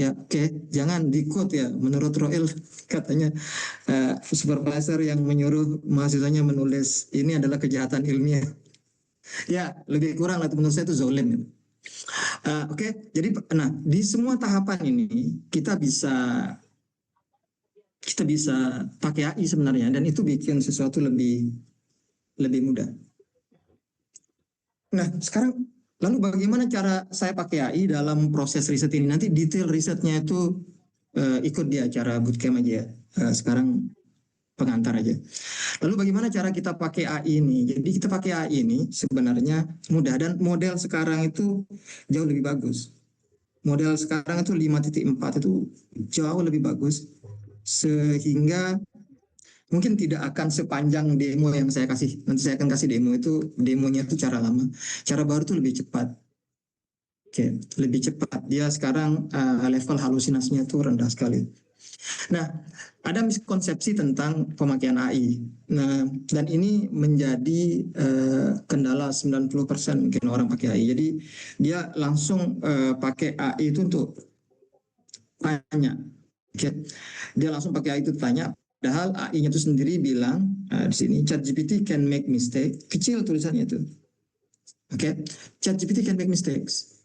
Ya, oke, jangan di quote ya. Menurut Roel katanya supervisor yang menyuruh mahasiswanya menulis ini adalah kejahatan ilmiah. Ya, lebih kurang lah menurut saya itu zolim. Ya. Oke, jadi nah di semua tahapan ini kita bisa pakai AI sebenarnya dan itu bikin sesuatu lebih lebih mudah. Nah, sekarang lalu bagaimana cara saya pakai AI dalam proses riset ini? Nanti detail risetnya itu ikut di acara bootcamp aja ya. Sekarang pengantar aja. Lalu bagaimana cara kita pakai AI ini? Jadi kita pakai AI ini sebenarnya mudah dan model sekarang itu jauh lebih bagus. Model sekarang itu 5.4 itu jauh lebih bagus sehingga mungkin tidak akan sepanjang demo yang saya kasih. Nanti saya akan kasih demo itu demonya itu cara lama. Cara baru itu lebih cepat. Oke, lebih cepat. Dia sekarang level halusinasinya itu rendah sekali. Nah, ada miskonsepsi tentang pemakaian AI. Nah, dan ini menjadi kendala 90% mungkin orang pakai AI. Jadi dia langsung pakai AI itu untuk tanya. Oke. Dia langsung pakai AI itu tanya. Padahal AI-nya itu sendiri bilang di sini ChatGPT can make mistake. Kecil tulisannya itu. Oke. ChatGPT can make mistakes.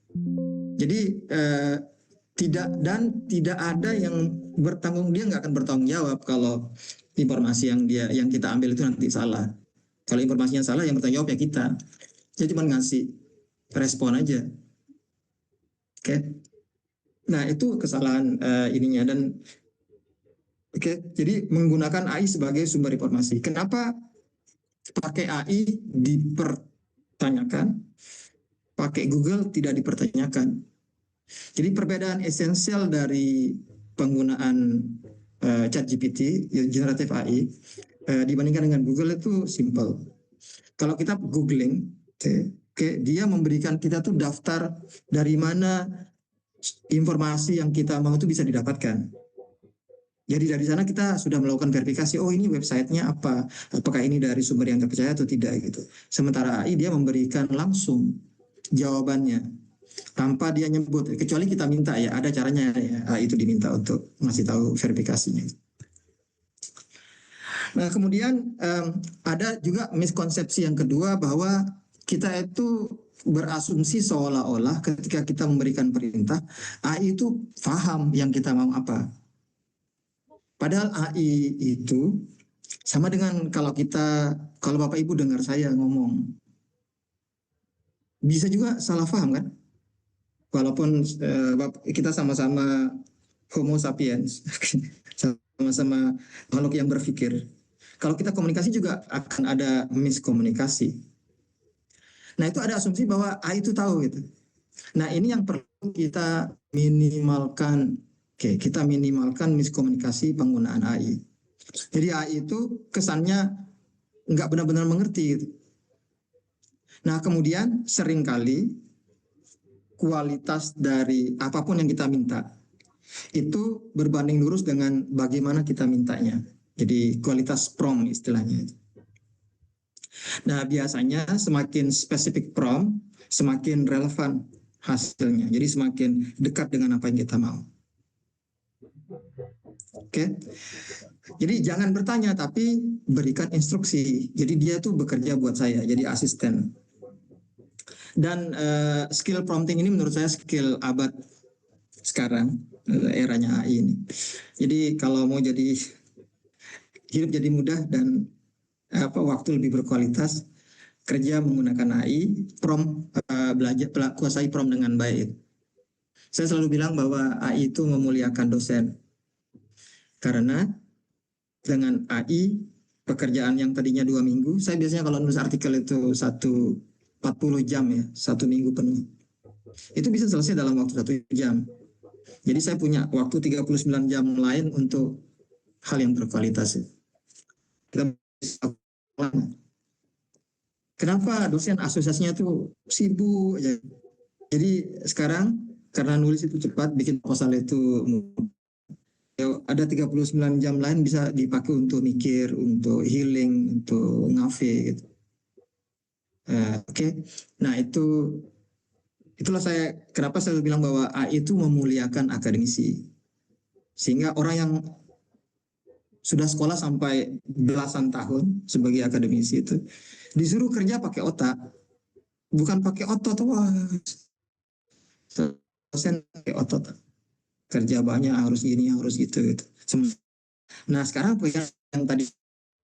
Jadi tidak ada yang bertanggung dia nggak akan bertanggung jawab kalau informasi yang kita ambil itu nanti salah. Kalau informasinya salah yang bertanggung jawab ya kita. Dia cuma ngasih respon aja. Oke. Nah itu kesalahan ininya dan jadi menggunakan AI sebagai sumber informasi. Kenapa pakai AI dipertanyakan, pakai Google tidak dipertanyakan? Jadi perbedaan esensial dari penggunaan ChatGPT, generatif AI, dibandingkan dengan Google itu simple. Kalau kita googling, dia memberikan kita tuh daftar dari mana informasi yang kita mau itu bisa didapatkan. Jadi dari sana kita sudah melakukan verifikasi, oh ini websitenya apa, apakah ini dari sumber yang terpercaya atau tidak gitu. Sementara AI dia memberikan langsung jawabannya tanpa dia nyebut, kecuali kita minta ya, ada caranya ya, itu diminta untuk ngasih tahu verifikasinya. Nah kemudian ada juga miskonsepsi yang kedua bahwa kita itu berasumsi seolah-olah ketika kita memberikan perintah AI itu paham yang kita mau apa. Padahal AI itu sama dengan kalau Bapak Ibu dengar saya ngomong, bisa juga salah paham kan? Walaupun kita sama-sama Homo sapiens, sama-sama makhluk yang berpikir. Kalau kita komunikasi juga akan ada miskomunikasi. Nah itu ada asumsi bahwa AI itu tahu gitu. Nah ini yang perlu kita minimalkan. Oke, kita minimalkan miskomunikasi penggunaan AI. Jadi AI itu kesannya nggak benar-benar mengerti gitu. Nah kemudian seringkali kualitas dari apapun yang kita minta itu berbanding lurus dengan bagaimana kita mintanya. Jadi kualitas prompt istilahnya. Nah biasanya semakin spesifik prompt, semakin relevan hasilnya. Jadi semakin dekat dengan apa yang kita mau. Oke. Jadi jangan bertanya tapi berikan instruksi. Jadi dia tuh bekerja buat saya, jadi asisten. Dan skill prompting ini menurut saya skill abad sekarang, eranya AI ini. Jadi kalau mau hidup jadi mudah dan waktu lebih berkualitas, kerja menggunakan AI, belajar kuasai prompt dengan baik. Saya selalu bilang bahwa AI itu memuliakan dosen karena dengan AI pekerjaan yang tadinya 2 minggu, saya biasanya kalau nulis artikel itu 40 jam ya, 1 minggu penuh. Itu bisa selesai dalam waktu 1 jam. Jadi saya punya waktu 39 jam lain untuk hal yang berkualitas. Kita Kenapa dosen asosiasinya tuh sibuk ya. Jadi sekarang karena nulis itu cepat, bikin proposal itu ada 39 jam lain bisa dipakai untuk mikir, untuk healing, untuk ngafe gitu. Oke. Nah itu Itulah kenapa saya bilang bahwa AI itu memuliakan akademisi. Sehingga orang yang sudah sekolah sampai belasan tahun sebagai akademisi itu disuruh kerja pakai otak, bukan pakai otot. Wah, dosen pakai otot, kerja banyak harus gini harus gitu. Nah sekarang yang tadi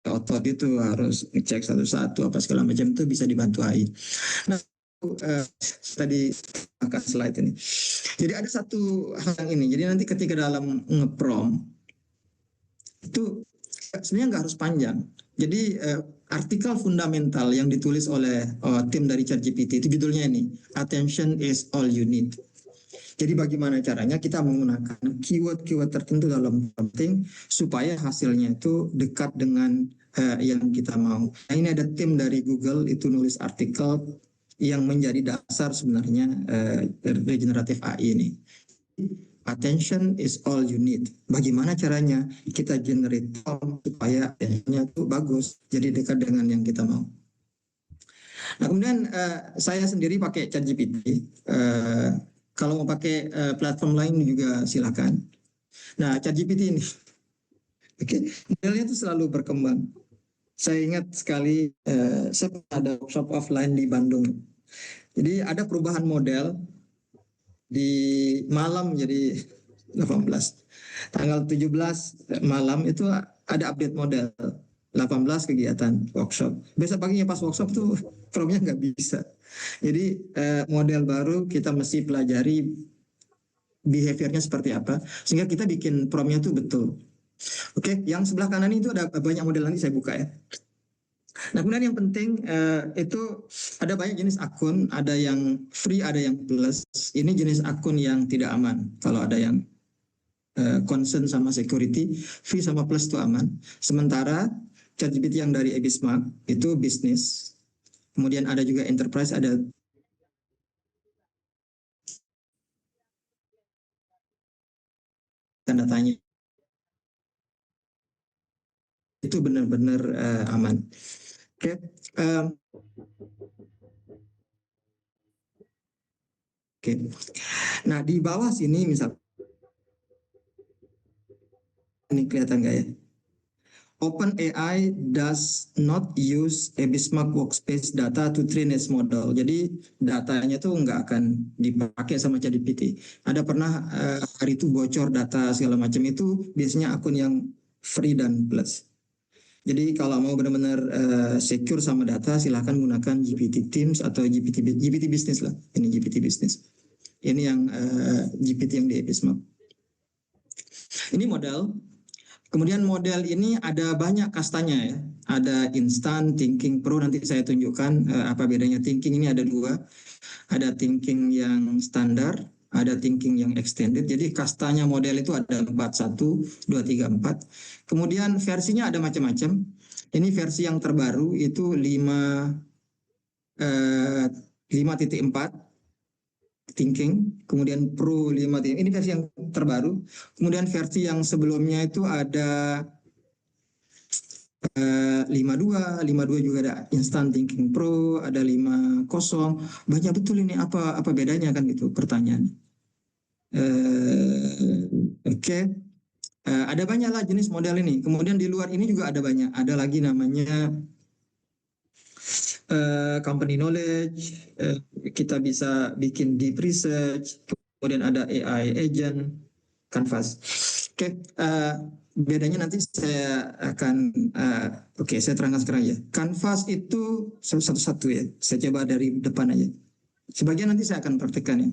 otot itu harus ngecek satu-satu apa segala macam itu bisa dibantu AI. Nah tadi akan slide ini. Jadi ada satu hal yang ini. Jadi nanti ketika dalam ngeprom itu sebenarnya nggak harus panjang. Jadi artikel fundamental yang ditulis oleh tim dari ChatGPT itu judulnya ini, Attention is all you need. Jadi bagaimana caranya kita menggunakan keyword-keyword tertentu dalam prompting supaya hasilnya itu dekat dengan yang kita mau. Nah, ini ada tim dari Google itu nulis artikel yang menjadi dasar sebenarnya regeneratif AI ini. Attention is all you need. Bagaimana caranya kita generate prompt supaya attentionnya itu bagus, jadi dekat dengan yang kita mau. Nah kemudian saya sendiri pakai ChatGPT. Kalau mau pakai platform lain juga silakan. Nah, ChatGPT ini, modelnya itu selalu berkembang. Saya ingat sekali, saya pernah ada workshop offline di Bandung. Jadi ada perubahan model di malam jadi 18. Tanggal 17 malam itu ada update model. 18 kegiatan workshop. Besok paginya pas workshop tuh promnya nggak bisa. Jadi model baru kita mesti pelajari behaviornya seperti apa sehingga kita bikin promnya tuh betul. Oke, yang sebelah kanan itu ada banyak model, nanti saya buka ya. Nah kemudian yang penting itu ada banyak jenis akun, ada yang free, ada yang plus. Ini jenis akun yang tidak aman. Kalau ada yang concern sama security, free sama plus itu aman. Sementara ChatGPT yang dari Ebismark itu bisnis. Kemudian ada juga enterprise, ada tanda tanya. Itu benar-benar aman. Oke. Oke. Nah di bawah sini misal ini kelihatan nggak ya? OpenAI does not use Ebismark workspace data to train its model. Jadi datanya tuh nggak akan dipakai sama ChatGPT. Ada pernah hari itu bocor data segala macam itu biasanya akun yang free dan plus. Jadi kalau mau benar-benar secure sama data silahkan gunakan GPT Teams atau GPT Business lah. Ini GPT Business. Ini yang GPT yang di Ebismark. Ini model. Kemudian model ini ada banyak kastanya ya. Ada Instant, Thinking Pro, nanti saya tunjukkan apa bedanya. Thinking ini ada dua. Ada Thinking yang standar, ada Thinking yang extended. Jadi kastanya model itu ada 4, 1, 2, 3, 4. Kemudian versinya ada macam-macam. Ini versi yang terbaru itu 5.4 Thinking, kemudian Pro 5. Ini versi yang terbaru. Kemudian versi yang sebelumnya itu ada 52 juga ada Instant Thinking Pro, ada 50. Banyak betul ini, apa bedanya kan gitu pertanyaan. Oke. Ada banyak lah jenis model ini. Kemudian di luar ini juga ada banyak. Ada lagi namanya company knowledge, kita bisa bikin deep research, kemudian ada AI agent, Canvas. Oke, bedanya nanti saya akan, saya terangkan sekarang ya. Canvas itu satu-satu ya, saya coba dari depan aja. Sebagian nanti saya akan praktekkan ya.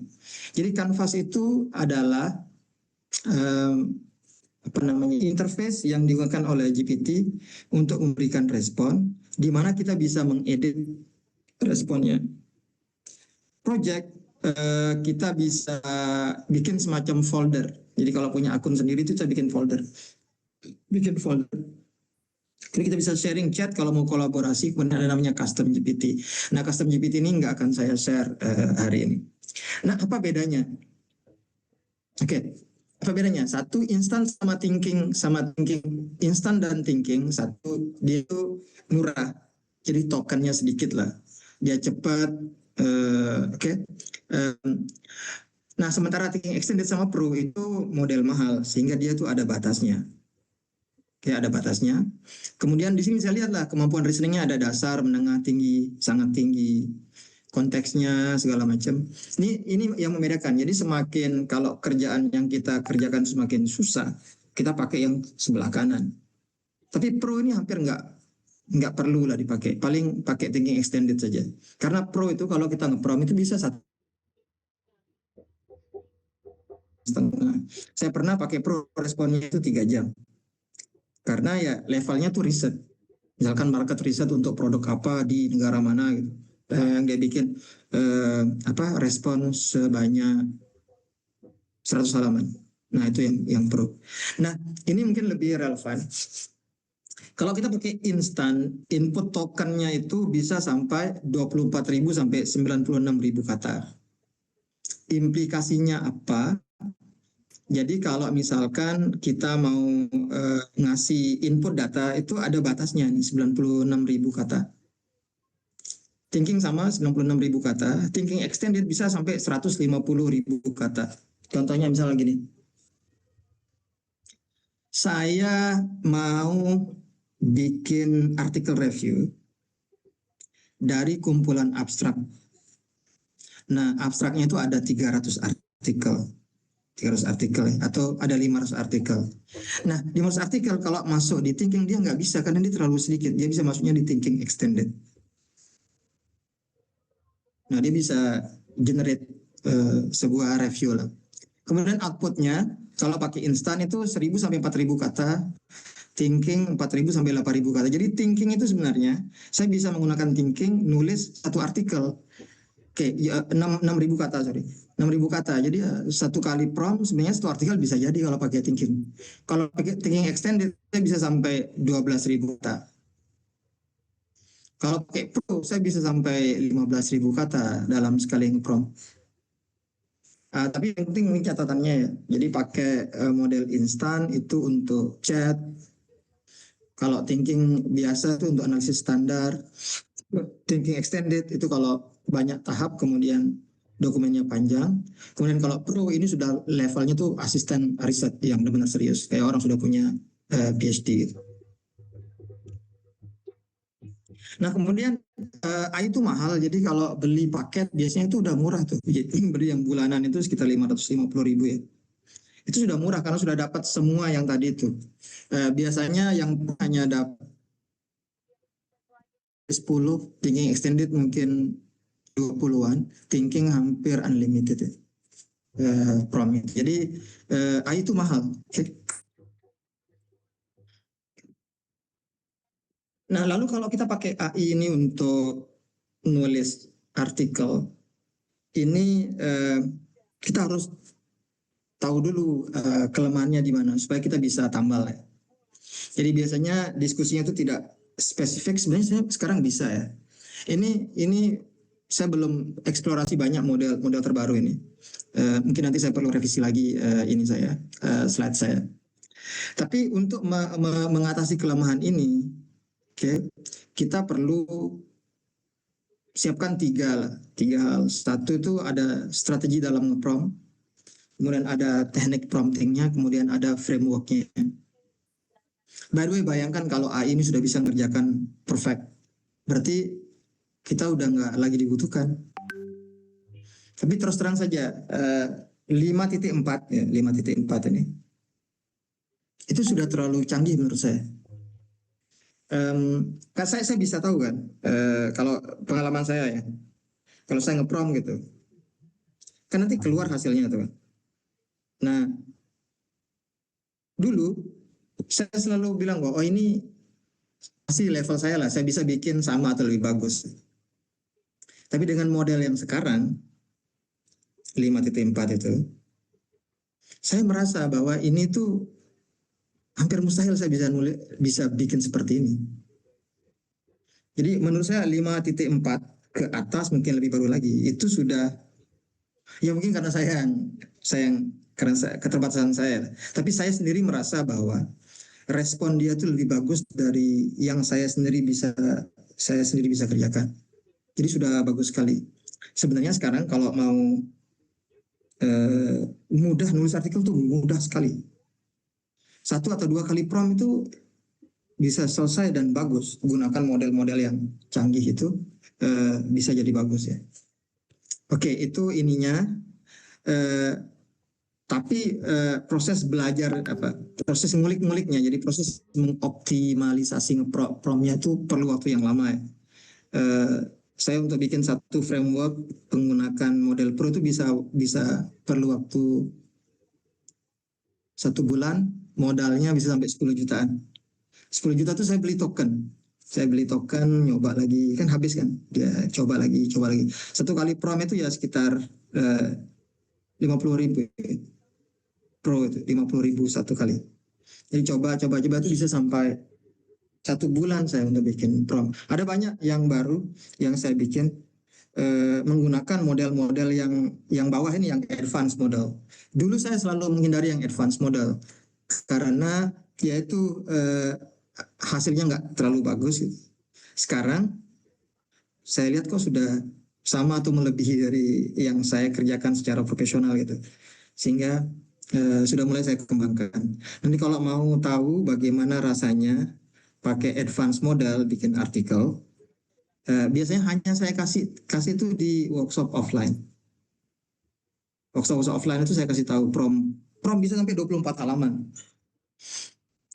Jadi Canvas itu adalah interface yang digunakan oleh GPT untuk memberikan respon, di mana kita bisa mengedit responnya. Project kita bisa bikin semacam folder. Jadi kalau punya akun sendiri itu saya bikin folder. Jadi kita bisa sharing chat kalau mau kolaborasi. Kemudian ada namanya custom GPT. Nah custom GPT ini nggak akan saya share hari ini. Nah apa bedanya? Oke. Apa bedanya? Satu instan sama thinking, instan dan thinking, satu dia itu murah, jadi tokennya sedikit lah, dia cepat. Oke. Nah, sementara thinking extended sama pro itu model mahal, sehingga dia tuh ada batasnya. Kayak ada batasnya. Kemudian di sini saya lihatlah kemampuan reasoningnya ada dasar, menengah, tinggi, sangat tinggi, konteksnya segala macam. Ini yang membedakan. Jadi semakin kalau kerjaan yang kita kerjakan semakin susah, kita pakai yang sebelah kanan. Tapi pro ini hampir nggak perlu lah dipakai. Paling pakai thinking extended saja. Karena pro itu kalau kita ngeprom itu bisa 1,5. Saya pernah pakai pro, responnya itu 3 jam. Karena ya levelnya tuh riset. Misalkan market riset untuk produk apa di negara mana gitu. Yang dia bikin respon sebanyak 100 halaman. Nah, itu yang pro. Nah, ini mungkin lebih relevan. Kalau kita pakai instan, input tokennya itu bisa sampai 24.000 sampai 96.000 kata. Implikasinya apa? Jadi kalau misalkan kita mau ngasih input data itu ada batasnya nih 96.000 kata. Thinking sama 96.000 kata, thinking extended bisa sampai 150.000 kata. Contohnya misalnya gini. Saya mau bikin artikel review dari kumpulan abstrak. Nah, abstraknya itu ada 300 artikel. 300 artikel atau ada 500 artikel. Nah, 500 artikel kalau masuk di thinking dia nggak bisa karena dia terlalu sedikit. Dia bisa masuknya di thinking extended. Nah, dia bisa generate sebuah review lah. Kemudian outputnya kalau pakai instan itu 1.000 sampai 4.000 kata, thinking 4.000 sampai 8.000 kata. Jadi thinking itu sebenarnya saya bisa menggunakan thinking nulis satu artikel. Oke, ya, 6.000 kata, sorry. 6.000 kata. Jadi satu kali prompt sebenarnya satu artikel bisa jadi kalau pakai thinking. Kalau pakai thinking extended saya bisa sampai 12.000 kata. Kalau pakai pro saya bisa sampai 15.000 kata dalam sekali prompt. Tapi yang penting ini catatannya ya. Jadi pakai model instan itu untuk chat. Kalau thinking biasa itu untuk analisis standar. Thinking extended itu kalau banyak tahap kemudian dokumennya panjang. Kemudian kalau pro ini sudah levelnya tuh asisten riset yang benar-benar serius. Kayak orang sudah punya PhD gitu. Nah kemudian AI itu mahal, jadi kalau beli paket biasanya itu udah murah tuh. Jadi beli yang bulanan itu sekitar 550.000 ya. Itu sudah murah karena sudah dapat semua yang tadi itu. Biasanya yang hanya dapat 10, thinking extended mungkin 20-an, thinking hampir unlimited ya. Prompt. Jadi AI itu mahal. Nah, lalu kalau kita pakai AI ini untuk nulis artikel, ini kita harus tahu dulu kelemahannya di mana supaya kita bisa tambal ya. Jadi biasanya diskusinya itu tidak spesifik. Sebenarnya saya sekarang bisa ya. Ini saya belum eksplorasi banyak model terbaru ini. Mungkin nanti saya perlu revisi lagi ini saya slide saya. Tapi untuk mengatasi kelemahan ini, kita perlu siapkan tiga hal. Satu itu ada strategi dalam nge-prompt, kemudian ada teknik promptingnya, kemudian ada frameworknya. By the way, bayangkan kalau AI ini sudah bisa mengerjakan perfect, berarti kita udah nggak lagi dibutuhkan. Tapi terus terang saja, 5.4 ya, 5.4 ini itu sudah terlalu canggih menurut saya. Kan saya bisa tahu kan, kalau pengalaman saya ya, kalau saya nge-prompt gitu, kan nanti keluar hasilnya tuh kan. Nah, dulu saya selalu bilang bahwa ini masih level saya lah, saya bisa bikin sama atau lebih bagus. Tapi dengan model yang sekarang 5.4 itu, saya merasa bahwa ini tuh hampir mustahil saya bisa bikin seperti ini. Jadi menurut saya 5.4 ke atas mungkin lebih baru lagi. Itu sudah, ya mungkin karena karena keterbatasan saya. Tapi saya sendiri merasa bahwa respon dia itu lebih bagus dari yang saya sendiri bisa kerjakan. Jadi sudah bagus sekali. Sebenarnya sekarang kalau mau mudah nulis artikel tuh mudah sekali. 1 atau 2 kali prompt itu bisa selesai dan bagus. Gunakan model-model yang canggih itu bisa jadi bagus ya. Oke, itu ininya. Eh, tapi proses belajar apa proses ngulik-nguliknya, jadi proses mengoptimalisasi promptnya itu perlu waktu yang lama ya. Eh, saya untuk bikin satu framework menggunakan model pro itu bisa bisa perlu waktu 1 bulan, modalnya bisa sampai 10 jutaan. 10 juta tuh saya beli token, nyoba lagi, kan habis kan, dia coba lagi, coba lagi. 1 kali prom itu ya sekitar 50.000 pro, itu 50.000 1 kali. Jadi coba itu bisa sampai 1 bulan saya untuk bikin prom. Ada banyak yang baru yang saya bikin menggunakan model-model yang bawah ini, yang advance model. Dulu saya selalu menghindari yang advance model karena yaitu hasilnya nggak terlalu bagus. Sekarang saya lihat kok sudah sama atau melebihi dari yang saya kerjakan secara profesional gitu, sehingga sudah mulai saya kembangkan. Nanti kalau mau tahu bagaimana rasanya pakai advance model bikin artikel, biasanya hanya saya kasih kasih itu di workshop offline. Workshop offline itu saya kasih tahu prom bisa sampai 24 halaman.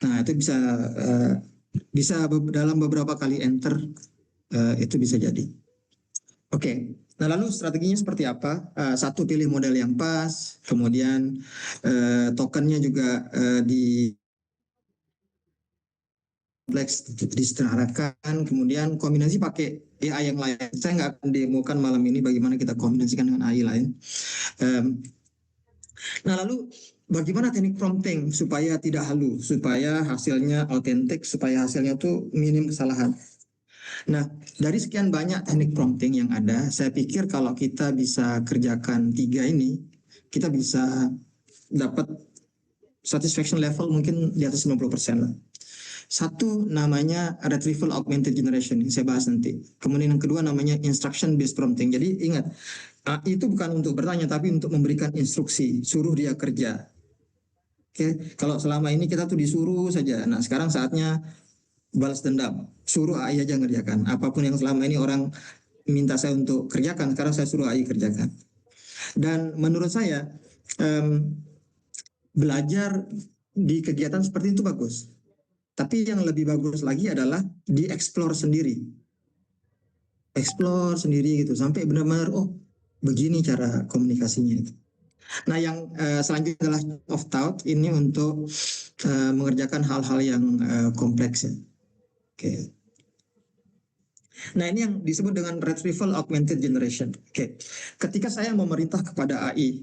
Nah, itu bisa bisa dalam beberapa kali enter itu bisa jadi. Oke. Nah, lalu strateginya seperti apa? Satu, pilih model yang pas, kemudian tokennya juga di kompleks disederhanakan, kemudian kombinasi pakai AI yang lain. Saya nggak akan demokan malam ini bagaimana kita kombinasikan dengan AI lain. Nah, lalu bagaimana teknik prompting supaya tidak halu, supaya hasilnya autentik, supaya hasilnya tuh minim kesalahan. Nah, dari sekian banyak teknik prompting yang ada, saya pikir kalau kita bisa kerjakan 3 ini, kita bisa dapat satisfaction level mungkin di atas 90% lah. Satu namanya retrieval augmented generation, yang saya bahas nanti. Kemudian yang kedua namanya instruction based prompting. Jadi ingat, itu bukan untuk bertanya tapi untuk memberikan instruksi, suruh dia kerja. Oke, kalau selama ini kita tuh disuruh saja. Nah, sekarang saatnya balas dendam. Suruh AI aja ngerjakan. Apapun yang selama ini orang minta saya untuk kerjakan, sekarang saya suruh AI kerjakan. Dan menurut saya belajar di kegiatan seperti itu bagus. Tapi yang lebih bagus lagi adalah dieksplor sendiri. Explore sendiri gitu sampai benar-benar oh begini cara komunikasinya itu. Nah, yang selanjutnya adalah of thought, ini untuk mengerjakan hal-hal yang kompleks ya. Oke. Nah, ini yang disebut dengan retrieval augmented generation. Oke. Ketika saya memerintah kepada AI,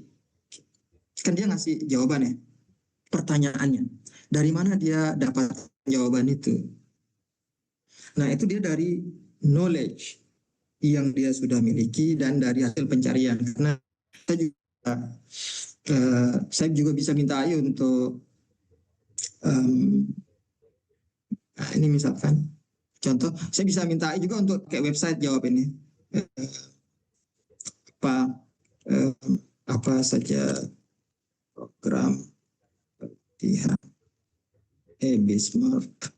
kan dia ngasih jawaban ya, pertanyaannya. Dari mana dia dapat jawaban itu? Nah, itu dia dari knowledge yang dia sudah miliki dan dari hasil pencarian. Karena saya juga bisa minta AI untuk ini misalkan contoh, saya bisa minta AI juga untuk kayak website jawab ini apa apa saja program latihan Bismarck.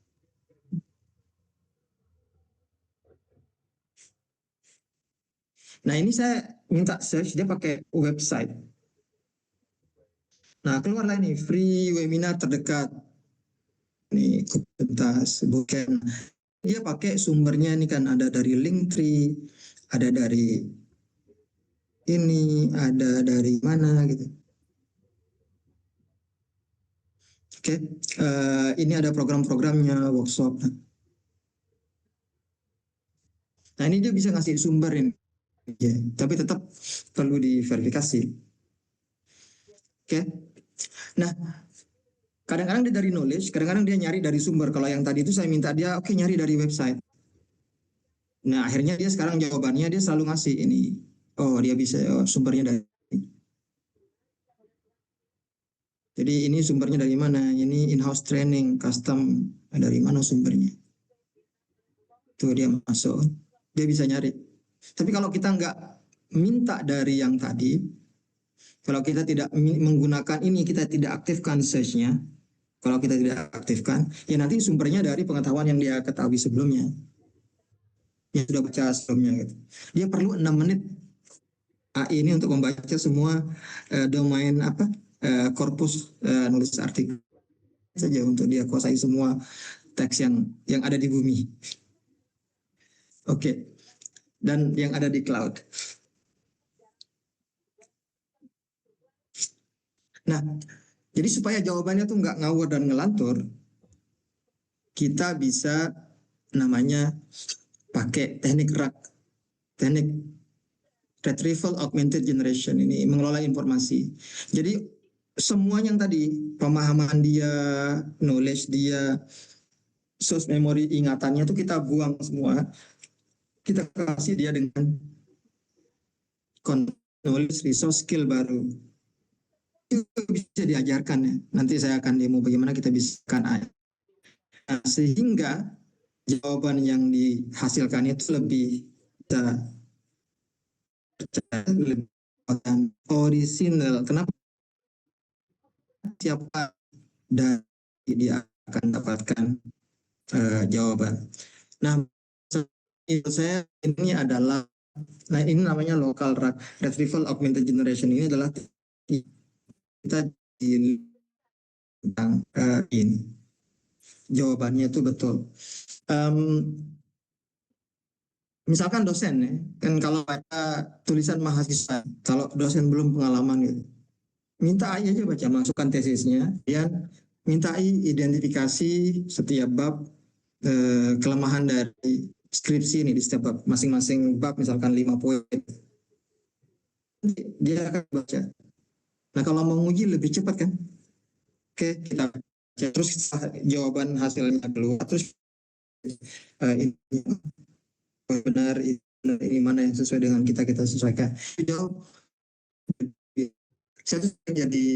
Nah, ini saya minta search, dia pakai website. Nah, keluarlah ini free webinar terdekat. Nih, Kupentas, bukan. Dia pakai sumbernya ini kan ada dari Linktree, ada dari ini, ada dari mana gitu. Oke, ini ada program-programnya, workshop. Nah, ini dia bisa ngasih sumber ini, ya, tapi tetap perlu diverifikasi. Oke, nah kadang-kadang dia dari knowledge, kadang-kadang dia nyari dari sumber. Kalau yang tadi itu saya minta dia, oke, nyari dari website. Nah, akhirnya dia sekarang jawabannya dia selalu ngasih ini. Oh, dia bisa sumbernya dari. Jadi ini sumbernya dari mana? Ini in-house training, custom, dari mana sumbernya? Tuh dia masuk, dia bisa nyari. Tapi kalau kita minta dari yang tadi, kalau kita tidak menggunakan ini, kita tidak aktifkan search-nya. Kalau kita tidak aktifkan, ya nanti sumbernya dari pengetahuan yang dia ketahui sebelumnya, yang sudah baca sebelumnya gitu. Dia perlu 6 menit AI ini untuk membaca semua domain korpus nulis artikel saja untuk dia kuasai semua teks yang ada di bumi. Oke. Dan yang ada di cloud. Nah, jadi supaya jawabannya tuh nggak ngawur dan ngelantur, kita bisa namanya pakai teknik RAG, teknik Retrieval Augmented Generation, ini mengelola informasi. Jadi semua yang tadi, pemahaman dia, knowledge dia, source memory ingatannya itu kita buang semua, kita kasih dia dengan knowledge resource skill baru. Itu bisa diajarkan ya. Nanti saya akan demo bagaimana kita bisa AI. Nah, sehingga jawaban yang dihasilkan itu lebih lebih orisinal. Kenapa? Siapa dari dia akan dapatkan jawaban. Nah, saya ini adalah, nah ini namanya local retrieval augmented generation. Ini adalah kita di tentang ini jawabannya itu betul. Misalkan dosen ya, kan kalau ada tulisan mahasiswa, kalau dosen belum pengalaman gitu, minta AI aja baca, masukkan tesisnya, dan minta AI identifikasi setiap bab kelemahan dari skripsi ini di setiap bab, masing-masing bab misalkan 5 poin, dia akan baca. Nah kalau mau nguji lebih cepat kan, oke kita baca, terus jawaban hasilnya keluar, terus ini benar, ini mana yang sesuai dengan kita sesuaikan. Jawab, saya tuh jadi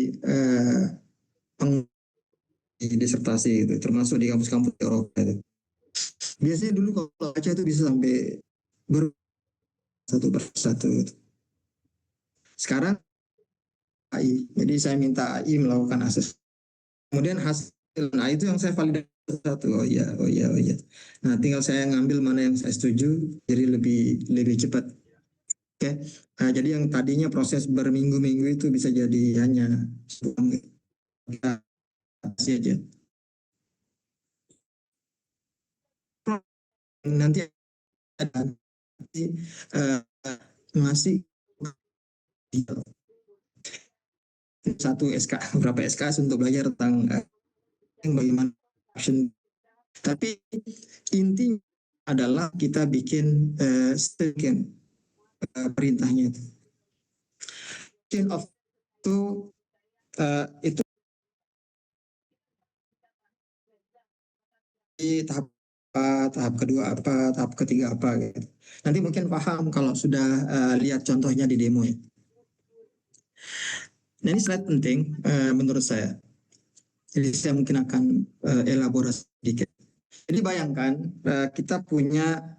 disertasi gitu, termasuk di kampus-kampus Eropa itu. Biasanya dulu kalau baca itu bisa sampai satu persatu gitu. Sekarang AI, jadi saya minta AI melakukan akses, kemudian hasil, nah itu yang saya validasi satu, oh iya, oh iya, oh iya. Nah tinggal saya ngambil mana yang saya setuju, jadi lebih cepat. Oke, nah, jadi yang tadinya proses berminggu-minggu itu bisa jadi hanya aja. Nanti ada masih satu SK, berapa SK untuk belajar tentang bagaimana action. Tapi intinya adalah kita bikin perintahnya itu. Chain of itu di tahap kedua apa, tahap ketiga apa gitu. Nanti mungkin paham kalau sudah lihat contohnya di demo ya. Nah ini slide penting menurut saya. Jadi saya mungkin akan elaborasi sedikit. Jadi bayangkan kita punya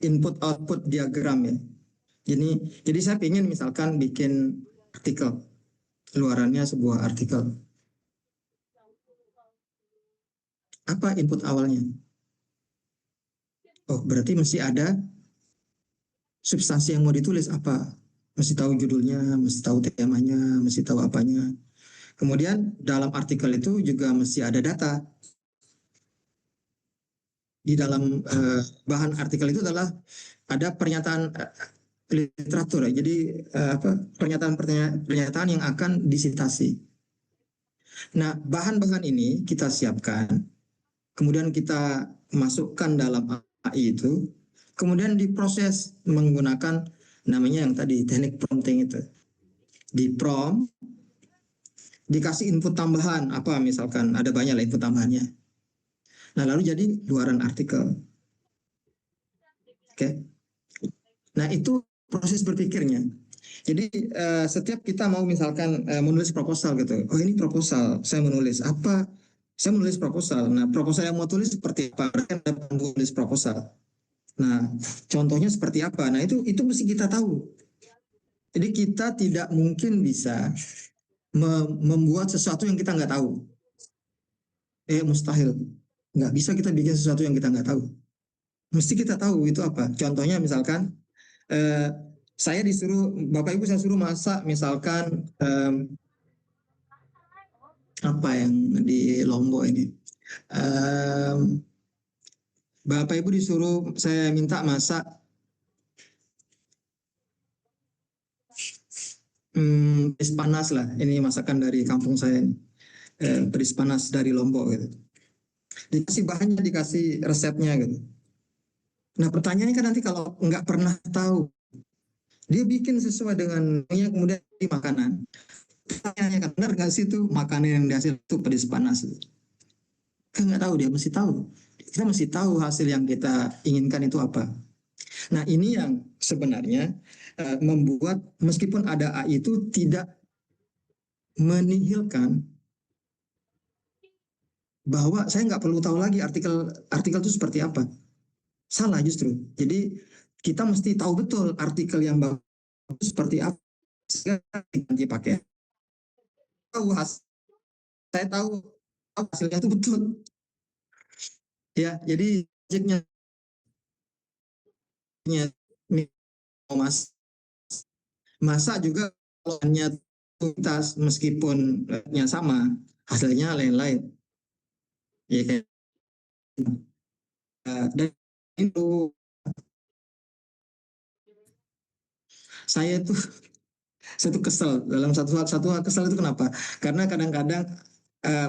input output diagram ya. Jadi saya ingin misalkan bikin artikel, keluarannya sebuah artikel. Apa input awalnya? Oh, berarti mesti ada substansi yang mau ditulis apa? Mesti tahu judulnya, mesti tahu temanya, mesti tahu apanya. Kemudian dalam artikel itu juga mesti ada data. Di dalam bahan artikel itu adalah ada pernyataan literatur. Jadi pernyataan yang akan disitasi. Nah, bahan-bahan ini kita siapkan, kemudian kita masukkan dalam AI itu, kemudian diproses menggunakan namanya yang tadi teknik prompting itu. Di prompt, dikasih input tambahan, apa misalkan ada banyak lah input tambahannya. Nah lalu jadi luaran artikel. Oke. Nah itu proses berpikirnya. Jadi setiap kita mau misalkan menulis proposal gitu, oh ini proposal, saya menulis apa? Saya menulis proposal. Nah proposal yang mau tulis seperti apa? Mereka menulis proposal. Nah, contohnya seperti apa? Nah, itu mesti kita tahu. Jadi kita tidak mungkin bisa membuat sesuatu yang kita nggak tahu. Mustahil. Nggak bisa kita bikin sesuatu yang kita nggak tahu. Mesti kita tahu itu apa. Contohnya misalkan, eh, saya disuruh, Bapak Ibu saya suruh masak misalkan, apa yang di Lombok ini. Bapak Ibu disuruh, saya minta masak petis panas lah. Ini masakan dari kampung saya ini. Petis panas dari Lombok gitu. Dikasih bahannya, dikasih resepnya gitu. Nah pertanyaannya kan nanti kalau nggak pernah tahu, dia bikin sesuai dengan yang kemudian di makanan. Pertanyaannya kan benar nggak sih itu makanan yang dihasil itu petis panas? Kan nggak tahu, dia mesti tahu. Kita mesti tahu hasil yang kita inginkan itu apa. Nah ini yang sebenarnya membuat meskipun ada AI itu tidak menihilkan bahwa saya nggak perlu tahu lagi artikel artikel itu seperti apa. Salah justru. Jadi kita mesti tahu betul artikel yang bagus seperti apa sehingga dipakai. Tahu saya tahu hasilnya itu betul. Ya, jadi objeknya mau masak juga kalau hanya tuntas meskipun sama hasilnya lain-lain. Ya, dan itu saya tuh saya tuh kesel dalam satu hal kesel itu kenapa? Karena kadang-kadang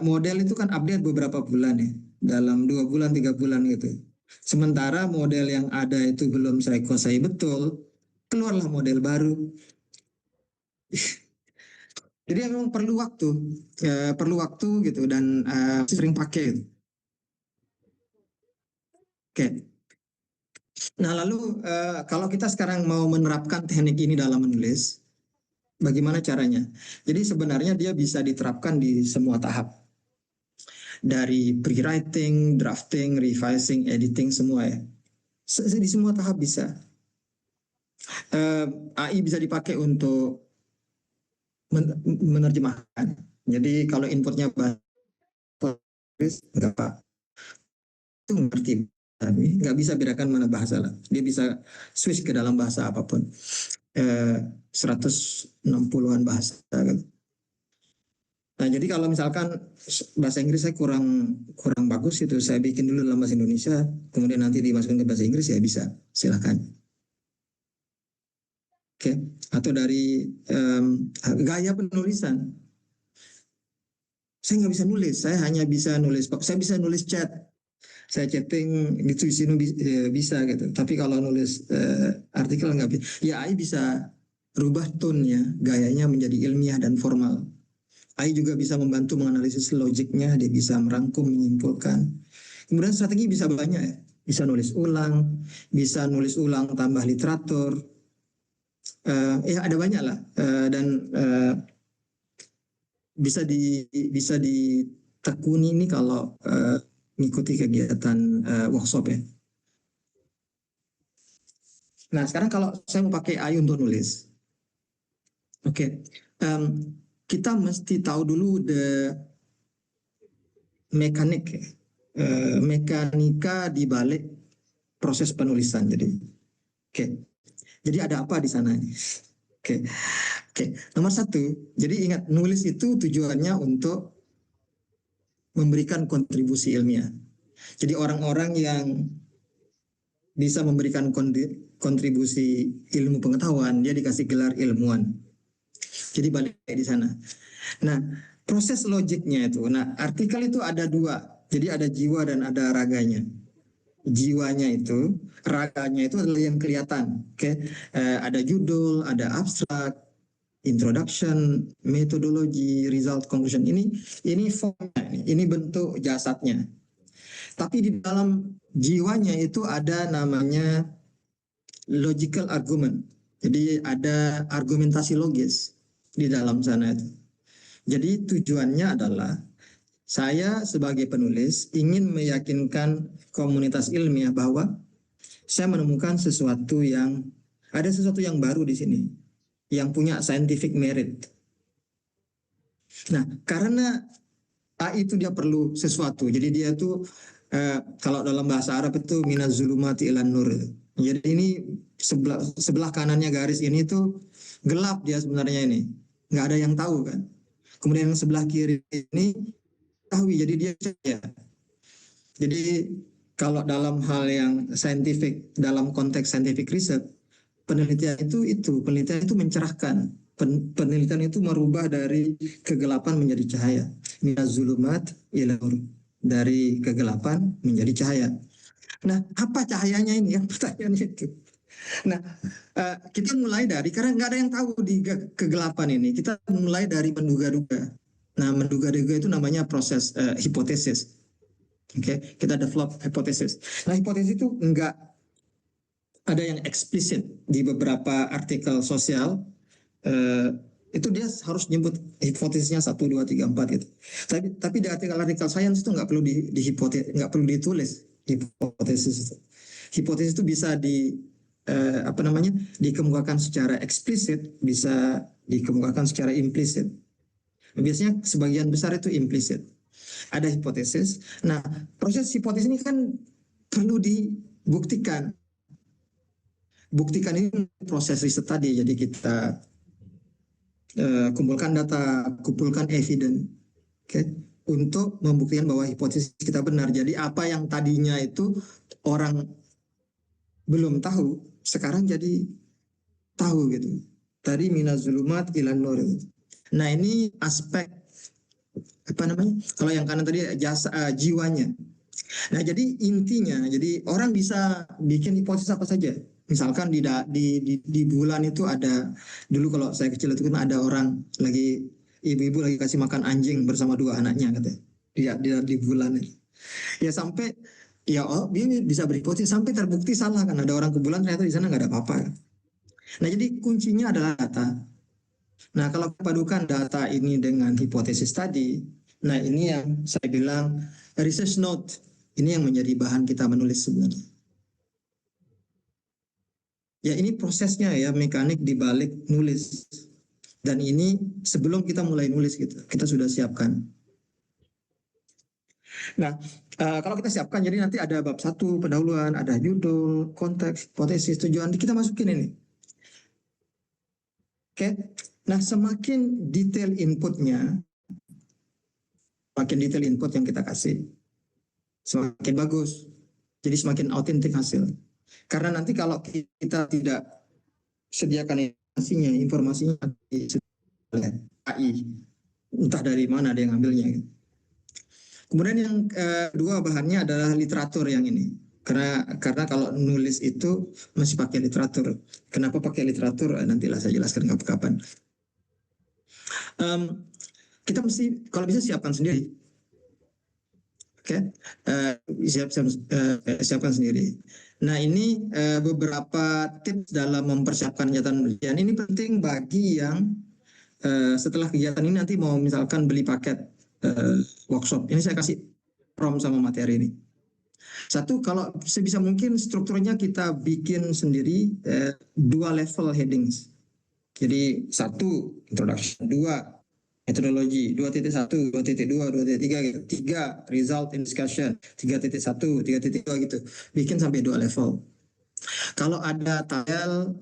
model itu kan update beberapa bulan ya, dalam 2 bulan 3 bulan gitu. Sementara model yang ada itu belum saya kuasai betul, keluarlah model baru. Jadi memang perlu waktu gitu dan sering pakai. Gitu. Oke. Nah lalu kalau kita sekarang mau menerapkan teknik ini dalam menulis, bagaimana caranya? Jadi sebenarnya dia bisa diterapkan di semua tahap. Dari pre-writing, drafting, revising, editing semua ya. Di semua tahap bisa. AI bisa dipakai untuk menerjemahkan. Jadi kalau inputnya bahasa Inggris, nggak apa, itu ngerti. Tapi nggak bisa bedakan mana bahasa lah. Dia bisa switch ke dalam bahasa apapun. 160-an bahasa kan. Nah, jadi kalau misalkan bahasa Inggris saya kurang kurang bagus itu, saya bikin dulu dalam bahasa Indonesia, kemudian nanti dimasukin ke bahasa Inggris ya bisa, silakan. Oke, atau dari gaya penulisan. Saya nggak bisa nulis, saya hanya bisa nulis, saya bisa nulis chat, saya chatting di sini bisa gitu. Tapi kalau nulis artikel nggak bisa. Ya, AI bisa rubah tone-nya, gayanya menjadi ilmiah dan formal. AI juga bisa membantu menganalisis logiknya, dia bisa merangkum, menyimpulkan. Kemudian strategi bisa banyak ya, bisa nulis ulang tambah literatur, ya ada banyak lah, dan bisa ditekuni ini kalau mengikuti kegiatan workshop ya. Nah sekarang kalau saya mau pakai AI untuk nulis, oke, kita mesti tahu dulu mekanik, mekanika di balik proses penulisan. Jadi ada apa di sana? Oke. Nomor satu, jadi ingat nulis itu tujuannya untuk memberikan kontribusi ilmiah. Jadi orang-orang yang bisa memberikan kontribusi ilmu pengetahuan, dia dikasih gelar ilmuwan. Jadi balik di sana. Nah, proses logiknya itu, nah artikel itu ada dua, jadi ada jiwa dan ada raganya. Jiwanya itu, raganya itu adalah yang kelihatan. Ada judul, ada abstrak, introduction, metodologi, result, conclusion. Ini formnya, ini bentuk jasadnya. Tapi di dalam jiwanya itu ada namanya logical argument. Jadi ada argumentasi logis di dalam sana itu. Jadi tujuannya adalah saya sebagai penulis ingin meyakinkan komunitas ilmiah bahwa saya menemukan ada sesuatu yang baru di sini, yang punya scientific merit. Nah, karena AI itu dia perlu sesuatu, jadi dia tuh kalau dalam bahasa Arab itu minaz zulumati ilan nur. Jadi ini sebelah kanannya garis ini tuh gelap dia sebenarnya ini, nggak ada yang tahu kan. Kemudian yang sebelah kiri ini tahu, jadi dia cahaya. Jadi kalau dalam hal yang scientific, dalam konteks scientific research, penelitian itu mencerahkan. Penelitian itu merubah dari kegelapan menjadi cahaya. Minaz zulumat ila nur. Dari kegelapan menjadi cahaya. Nah, apa cahayanya ini? Yang pertanyaannya itu. Nah, kita mulai dari, karena nggak ada yang tahu di kegelapan ini. Kita mulai dari menduga-duga. Nah, menduga-duga itu namanya proses hipotesis. Oke, kita develop hipotesis. Nah, hipotesis itu nggak ada yang eksplisit di beberapa artikel sosial. eh, itu dia harus nyebut hipotesisnya 1, 2, 3, 4 gitu. Tapi di artikel-artikel sains itu nggak perlu ditulis hipotesis itu. Hipotesis itu bisa dikemukakan secara eksplisit, bisa dikemukakan secara implisit. Biasanya sebagian besar itu implisit. Ada hipotesis. Nah, proses hipotesis ini kan perlu dibuktikan. Buktikan ini proses riset tadi. Jadi kita kumpulkan data, kumpulkan evidence, okay, untuk membuktikan bahwa hipotesis kita benar. Jadi apa yang tadinya itu orang belum tahu, sekarang jadi tahu gitu. Tadi minaz zulumat ilan nur. Nah, ini aspek apa namanya? Kalau yang kanan tadi jiwanya. Nah, jadi intinya, jadi orang bisa bikin hipotesis apa saja. Misalkan di bulan itu ada, dulu kalau saya kecil itu kan ada orang lagi, ibu-ibu lagi kasih makan anjing bersama 2 anaknya katanya. Di bulan itu. Ya sampai, dia bisa berhipotesis sampai terbukti salah kan. Ada orang ke bulan ternyata di sana nggak ada apa-apa. Nah, jadi kuncinya adalah data. Nah, kalau padukan data ini dengan hipotesis tadi, nah ini yang saya bilang research note. Ini yang menjadi bahan kita menulis sebenarnya. Ya, ini prosesnya ya, mekanik di balik nulis. Dan ini sebelum kita mulai nulis gitu, kita sudah siapkan. Nah, kalau kita siapkan, jadi nanti ada bab 1 pendahuluan, ada judul, konteks, hipotesis, tujuan, kita masukin ini. Oke. Nah, semakin detail inputnya, makin detail input yang kita kasih, semakin bagus. Jadi semakin autentik hasil. Karena nanti kalau kita tidak sediakan informasinya di AI, entah dari mana dia ngambilnya. Kemudian yang kedua bahannya adalah literatur yang ini. Karena kalau nulis itu masih pakai literatur. Kenapa pakai literatur? Nantilah saya jelaskan kapan-kapan. Kita mesti kalau bisa siapkan sendiri. Oke, siapkan sendiri. Nah, ini beberapa tips dalam mempersiapkan kegiatan penelitian. Ini penting bagi yang setelah kegiatan ini nanti mau misalkan beli paket workshop. Ini saya kasih prompt sama materi ini. 1, kalau sebisa mungkin strukturnya kita bikin sendiri 2 level headings. Jadi 1 introduction, 2 metodologi, 2.1, 2.2, 2.3 gitu. 3 result in discussion, 3.1, 3.2 gitu. Bikin sampai 2 level. Kalau ada tabel,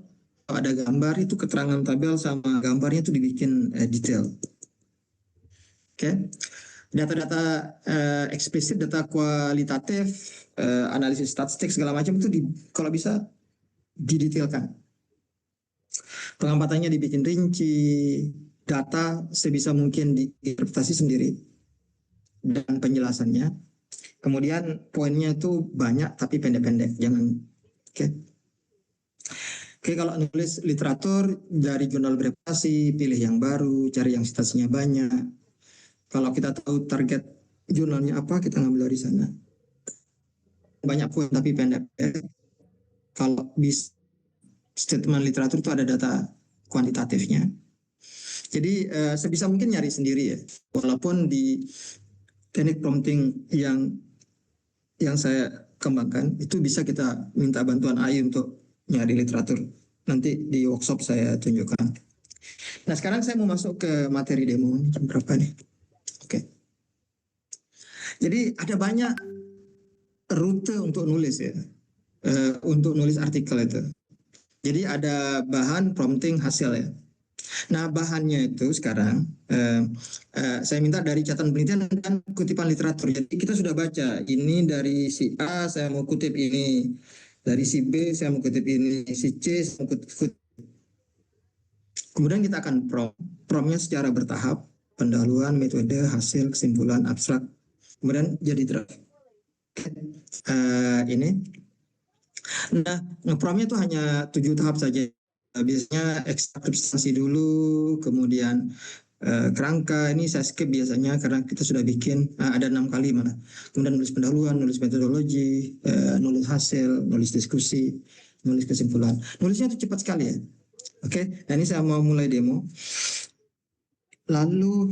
kalau ada gambar, itu keterangan tabel sama gambarnya itu dibikin detail. Oke. Data-data eksplisit, data kualitatif, analisis statistik segala macam itu kalau bisa didetailkan. Pengampatannya dibikin rinci, data sebisa mungkin diinterpretasi sendiri, dan penjelasannya. Kemudian poinnya itu banyak tapi pendek-pendek, jangan. Oke, kalau nulis literatur dari jurnal bereputasi, pilih yang baru, cari yang citasinya banyak. Kalau kita tahu target jurnalnya apa, kita ngambil dari sana. Banyak poin tapi pendek. Kalau bisa statement literatur itu ada data kuantitatifnya. Jadi sebisa mungkin nyari sendiri ya. Walaupun di teknik prompting yang saya kembangkan, itu bisa kita minta bantuan AI untuk nyari literatur. Nanti di workshop saya tunjukkan. Nah sekarang saya mau masuk ke materi demo. Jam berapa nih? Oke. Jadi ada banyak rute untuk nulis ya, untuk nulis artikel itu. Jadi ada bahan, prompting, hasil ya. Nah bahannya itu sekarang saya minta dari catatan penelitian dan kutipan literatur. Jadi kita sudah baca ini dari si A, saya mau kutip ini, dari si B saya mau kutip ini, si C saya mau kutip. Kemudian kita akan promptnya secara bertahap, pendahuluan, metode, hasil, kesimpulan, abstrak, kemudian jadi draft. Ini. Nah, ngepromnya itu hanya 7 tahap saja. Biasanya ekstrak substansi dulu, kemudian kerangka. Ini saya skip biasanya karena kita sudah bikin ada 6 kali mana. Kemudian nulis pendahuluan, nulis metodologi, nulis hasil, nulis diskusi, nulis kesimpulan. Nulisnya itu cepat sekali ya. Oke, nah ini saya mau mulai demo. Lalu,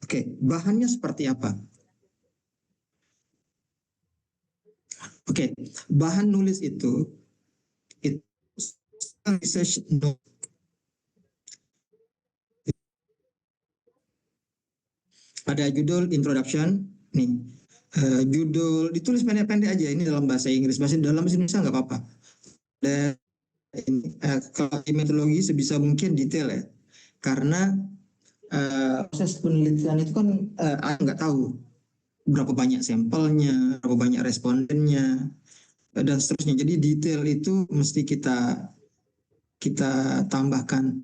oke, bahannya seperti apa? Oke, bahan nulis itu research note. Ada judul introduction, nih judul ditulis pendek-pendek aja. Ini dalam bahasa Inggris, dalam bahasa Indonesia nggak apa-apa. Dan kalau di metodologi sebisa mungkin detail ya, karena proses penelitian itu kan nggak tahu berapa banyak sampelnya, berapa banyak respondennya, dan seterusnya. Jadi detail itu mesti kita tambahkan.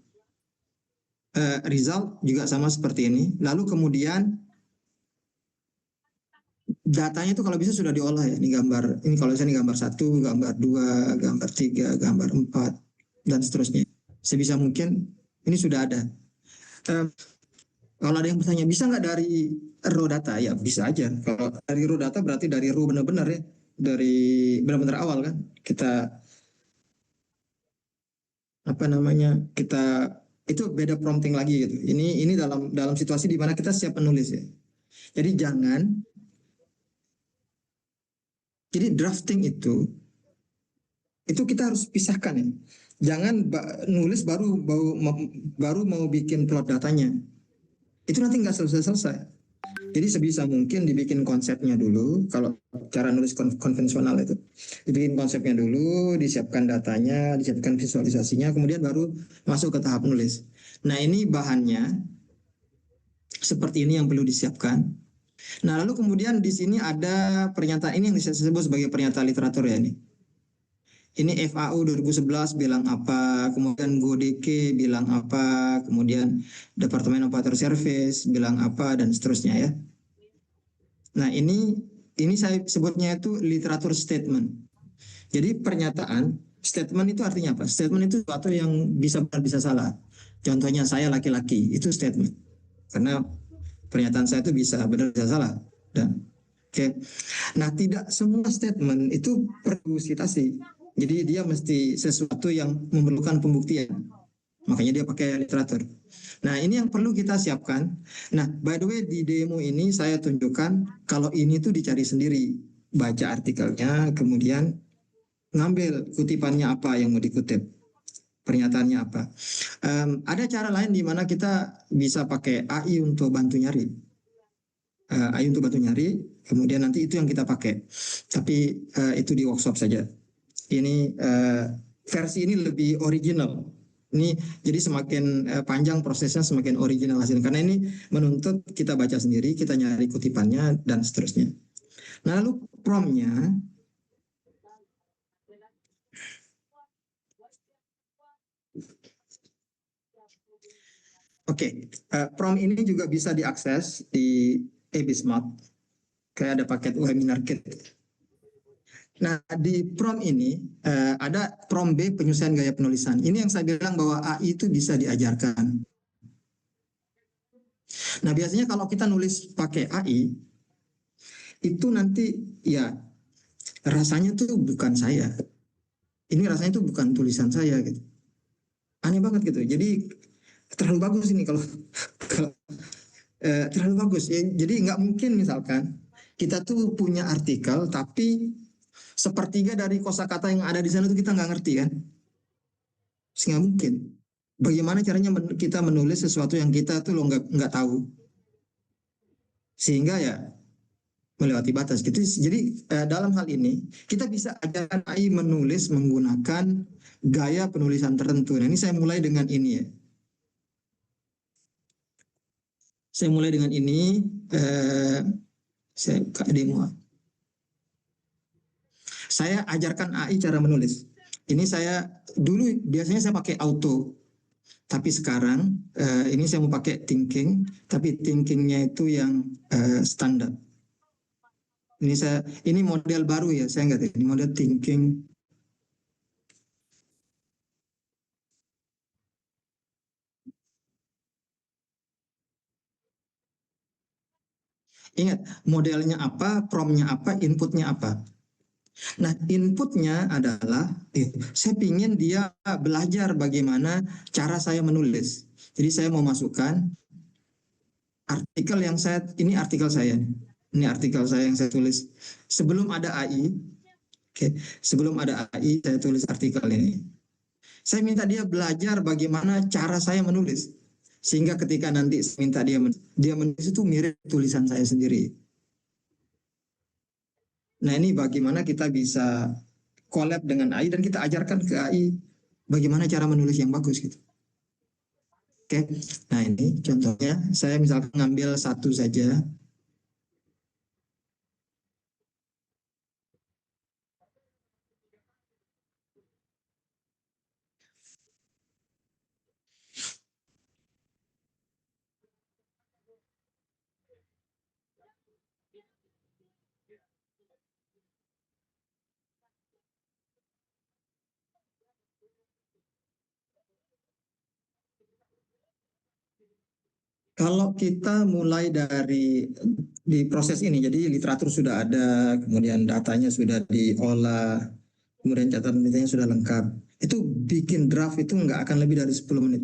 Result juga sama seperti ini. Lalu kemudian datanya itu kalau bisa sudah diolah ya. Ini gambar, ini kalau misalnya gambar 1, gambar 2, gambar 3, gambar 4, dan seterusnya. Sebisa mungkin ini sudah ada. Kalau ada yang bertanya, bisa nggak dari raw data? Ya bisa aja. Kalau dari raw data berarti dari raw benar-benar ya. Dari benar-benar awal kan. Kita apa namanya, kita itu beda prompting lagi gitu. Ini dalam situasi di mana kita siap menulis ya. Jadi jadi drafting itu kita harus pisahkan ya. Jangan nulis baru mau bikin plot datanya. Itu nanti nggak selesai-selesai. Jadi sebisa mungkin dibikin konsepnya dulu. Kalau cara nulis konvensional itu, dibikin konsepnya dulu, disiapkan datanya, disiapkan visualisasinya, kemudian baru masuk ke tahap nulis. Nah ini bahannya seperti ini yang perlu disiapkan. Nah lalu kemudian di sini ada pernyataan ini yang saya sebut sebagai pernyataan literatur ya ini. Ini FAU 2011 bilang apa, kemudian GODK bilang apa, kemudian Departemen of Water Service bilang apa, dan seterusnya ya. Nah ini saya sebutnya itu literatur statement. Jadi pernyataan, statement itu artinya apa? Statement itu sesuatu yang bisa benar bisa salah. Contohnya saya laki-laki, itu statement. Karena pernyataan saya itu bisa benar bisa salah. Dan oke. Nah, tidak semua statement itu perlu citasi. Jadi dia mesti sesuatu yang memerlukan pembuktian. Makanya dia pakai literatur. Nah, ini yang perlu kita siapkan. Nah, by the way di demo ini saya tunjukkan kalau ini tuh dicari sendiri. Baca artikelnya, kemudian ngambil kutipannya apa yang mau dikutip. Pernyataannya apa. Ada cara lain di mana kita bisa pakai AI untuk bantu nyari. AI untuk bantu nyari, kemudian nanti itu yang kita pakai. Tapi itu di workshop saja. Ini versi ini lebih original. Ini jadi semakin panjang prosesnya, semakin original hasilnya. Karena ini menuntut kita baca sendiri, kita nyari kutipannya dan seterusnya. Nah lalu promptnya, oke, prompt ini juga bisa diakses di Ebismart. Kayak ada paket webinar kit. Nah, di prompt ini ada prompt B penyelesaian gaya penulisan. Ini yang saya bilang bahwa AI itu bisa diajarkan. Nah, biasanya kalau kita nulis pakai AI, itu nanti ya rasanya tuh bukan saya. Ini rasanya tuh bukan tulisan saya gitu. Aneh banget gitu. Jadi terlalu bagus ini kalau terlalu bagus. Ya, jadi nggak mungkin misalkan kita tuh punya artikel, tapi sepertiga dari kosakata yang ada di sana tuh kita nggak ngerti kan? Nggak mungkin. Bagaimana caranya kita menulis sesuatu yang kita tuh lo nggak tahu, sehingga ya melewati batas gitu. Jadi dalam hal ini kita bisa ajarkan AI menulis menggunakan gaya penulisan tertentu. Nah ini saya mulai dengan ini ya. Saya mulai dengan ini. Saya buka demo. Saya ajarkan AI cara menulis. Ini saya dulu biasanya saya pakai auto, tapi sekarang ini saya mau pakai thinking, tapi thinkingnya itu yang standar. Ini model baru ya, saya nggak tahu ini model thinking. Ingat modelnya apa, promptnya apa, inputnya apa. Nah, inputnya adalah, saya ingin dia belajar bagaimana cara saya menulis. Jadi saya mau masukkan artikel yang ini artikel saya. Ini artikel saya yang saya tulis. Sebelum ada AI, sebelum ada AI, saya tulis artikel ini. Saya minta dia belajar bagaimana cara saya menulis. Sehingga ketika nanti saya minta dia menulis itu mirip tulisan saya sendiri. Nah ini bagaimana kita bisa collab dengan AI dan kita ajarkan ke AI bagaimana cara menulis yang bagus gitu. Oke, nah ini contohnya saya misalkan ngambil satu saja. Kalau kita mulai dari di proses ini, jadi literatur sudah ada, kemudian datanya sudah diolah, kemudian catatan datanya sudah lengkap. Itu bikin draft itu nggak akan lebih dari 10 menit.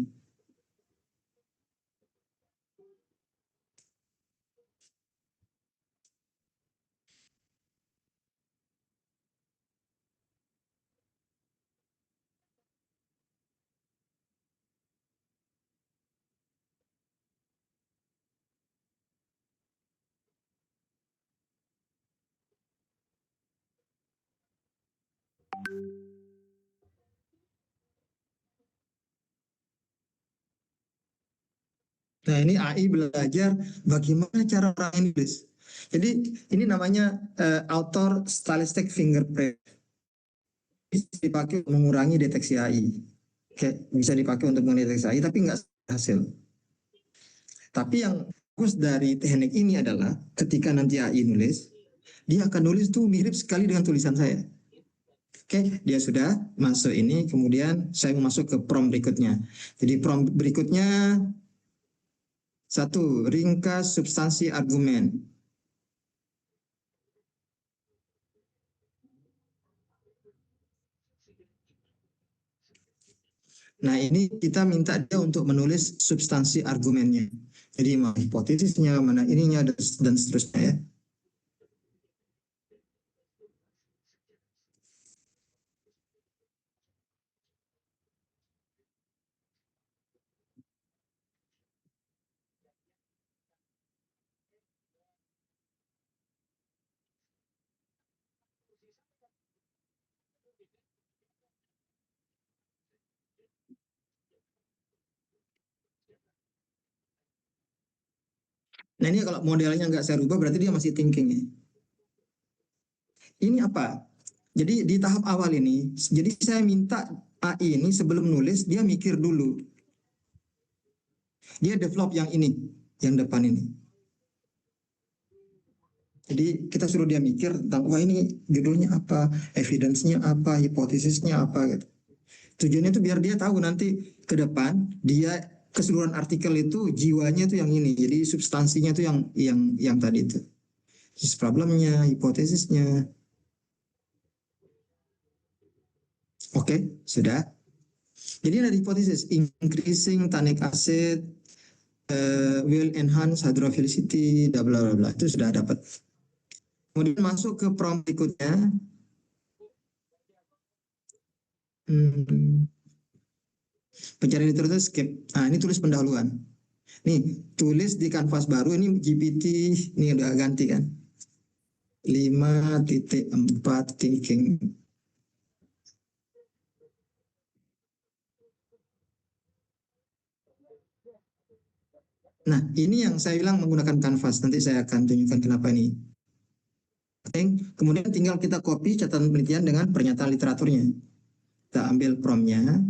Nah ini AI belajar bagaimana cara orang nulis. Jadi ini namanya author stylistic fingerprint. Bisa dipakai untuk mengurangi deteksi AI. Bisa dipakai untuk mendeteksi AI tapi nggak hasil. Tapi yang bagus dari teknik ini adalah ketika nanti AI nulis, dia akan nulis tuh mirip sekali dengan tulisan saya. Dia sudah masuk ini, kemudian saya mau masuk ke prompt berikutnya. Jadi prompt berikutnya satu, ringkas substansi argumen. Nah ini kita minta dia untuk menulis substansi argumennya. Jadi mana hipotesisnya, mana ininya dan seterusnya ya. Nah ini kalau modelnya nggak saya rubah berarti dia masih thinking ya. Ini apa? Jadi di tahap awal ini, jadi saya minta AI ini sebelum nulis dia mikir dulu. Dia develop yang ini, yang depan ini. Jadi kita suruh dia mikir tentang wah ini judulnya apa, evidence-nya apa, hipotesisnya apa gitu. Tujuannya itu biar dia tahu nanti ke depan dia keseluruhan artikel itu jiwanya itu yang ini. Jadi substansinya itu yang tadi itu. Problemnya, hipotesisnya. Oke, sudah. Jadi ada hipotesis increasing tannic acid will enhance hydrophilicity, bla bla bla. Itu sudah dapat. Kemudian masuk ke prompt berikutnya. Pencarian literatur skip. Nah, ini tulis pendahuluan. Nih, tulis di kanvas baru ini GPT, ini udah ganti kan. 5.4 thinking. Nah, ini yang saya bilang menggunakan kanvas. Nanti saya akan tunjukkan kenapa ini. Kemudian tinggal kita copy catatan penelitian dengan pernyataan literaturnya. Kita ambil promptnya.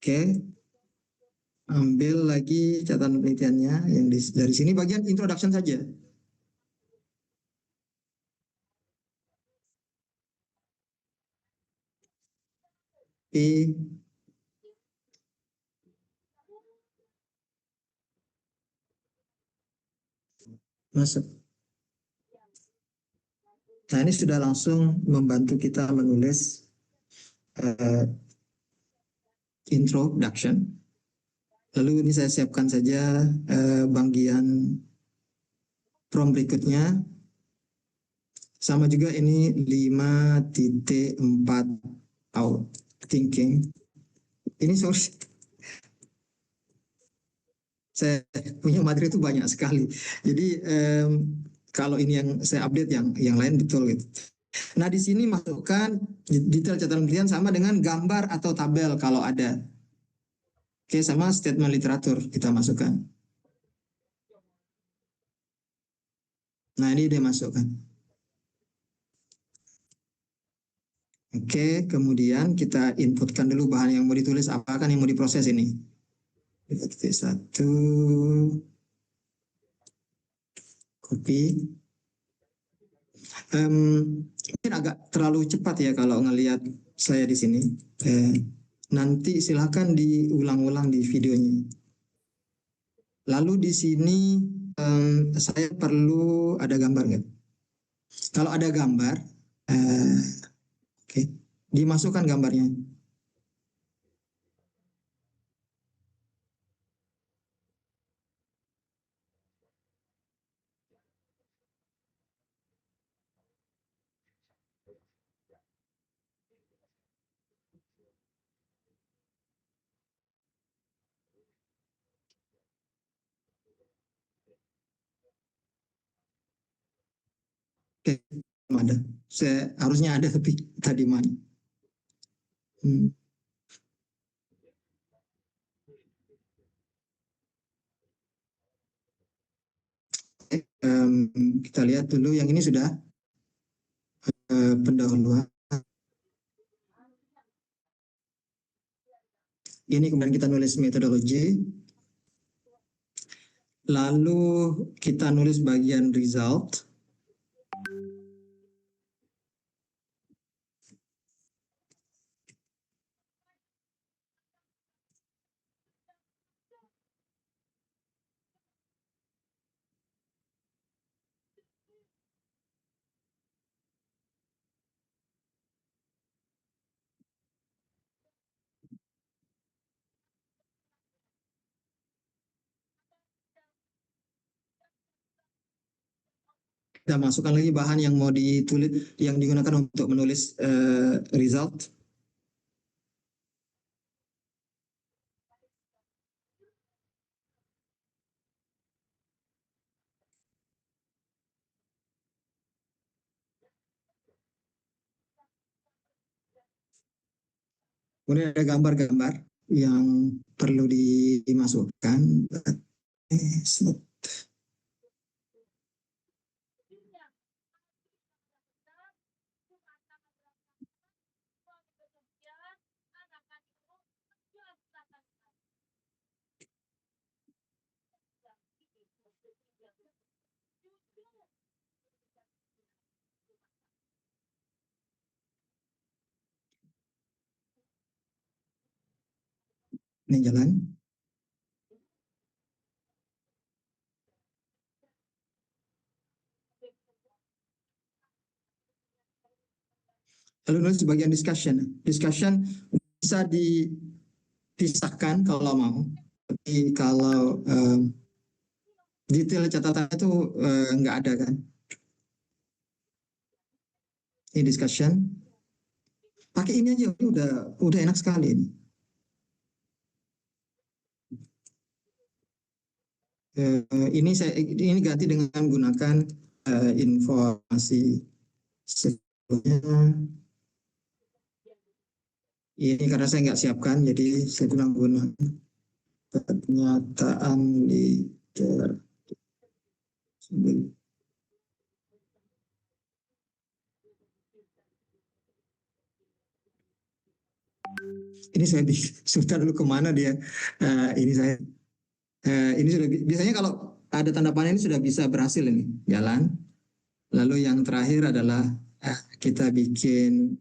Oke, ambil lagi catatan penelitiannya yang dari sini bagian introduction saja. Masuk. Nah, ini sudah langsung membantu kita menulis introduction. Lalu ini saya siapkan saja bagian prompt berikutnya. Sama juga ini 5.4 out thinking. Ini source. Saya punya materi itu banyak sekali. Jadi kalau ini yang saya update, yang lain betul gitu. Nah, di sini masukkan detail catatan penelitian sama dengan gambar atau tabel kalau ada. Oke, sama statement literatur kita masukkan. Nah, ini dia masukkan. Oke, kemudian kita inputkan dulu bahan yang mau ditulis, apa kan yang mau diproses ini. Titik satu, copy. Mungkin agak terlalu cepat ya kalau ngelihat saya di sini. Nanti silahkan diulang-ulang di videonya. Lalu di sini saya perlu ada gambar nggak? Kalau ada gambar, oke, dimasukkan gambarnya. Oke, ada. Saya harusnya ada tapi tadi mana? Hmm. Kita lihat dulu yang ini sudah pendahuluan. Ini kemudian kita nulis metodologi. Lalu kita nulis bagian result. Kita masukkan lagi bahan yang mau ditulis, yang digunakan untuk menulis result. Kemudian ada gambar-gambar yang perlu dimasukkan. Ini jalan. Lalu nulis bagian discussion. Discussion bisa dipisahkan kalau mau. Tapi kalau Detail catatan itu nggak ada kan? Ini discussion. Pakai ini aja, ini udah enak sekali ini. Ini ganti dengan gunakan informasi sebelumnya. Ini karena saya nggak siapkan, jadi saya gunakan pernyataan leader. Ini saya sebentar dulu kemana dia. Ini saya ini sudah biasanya kalau ada tanda panah ini sudah bisa berhasil ini jalan. Lalu yang terakhir adalah kita bikin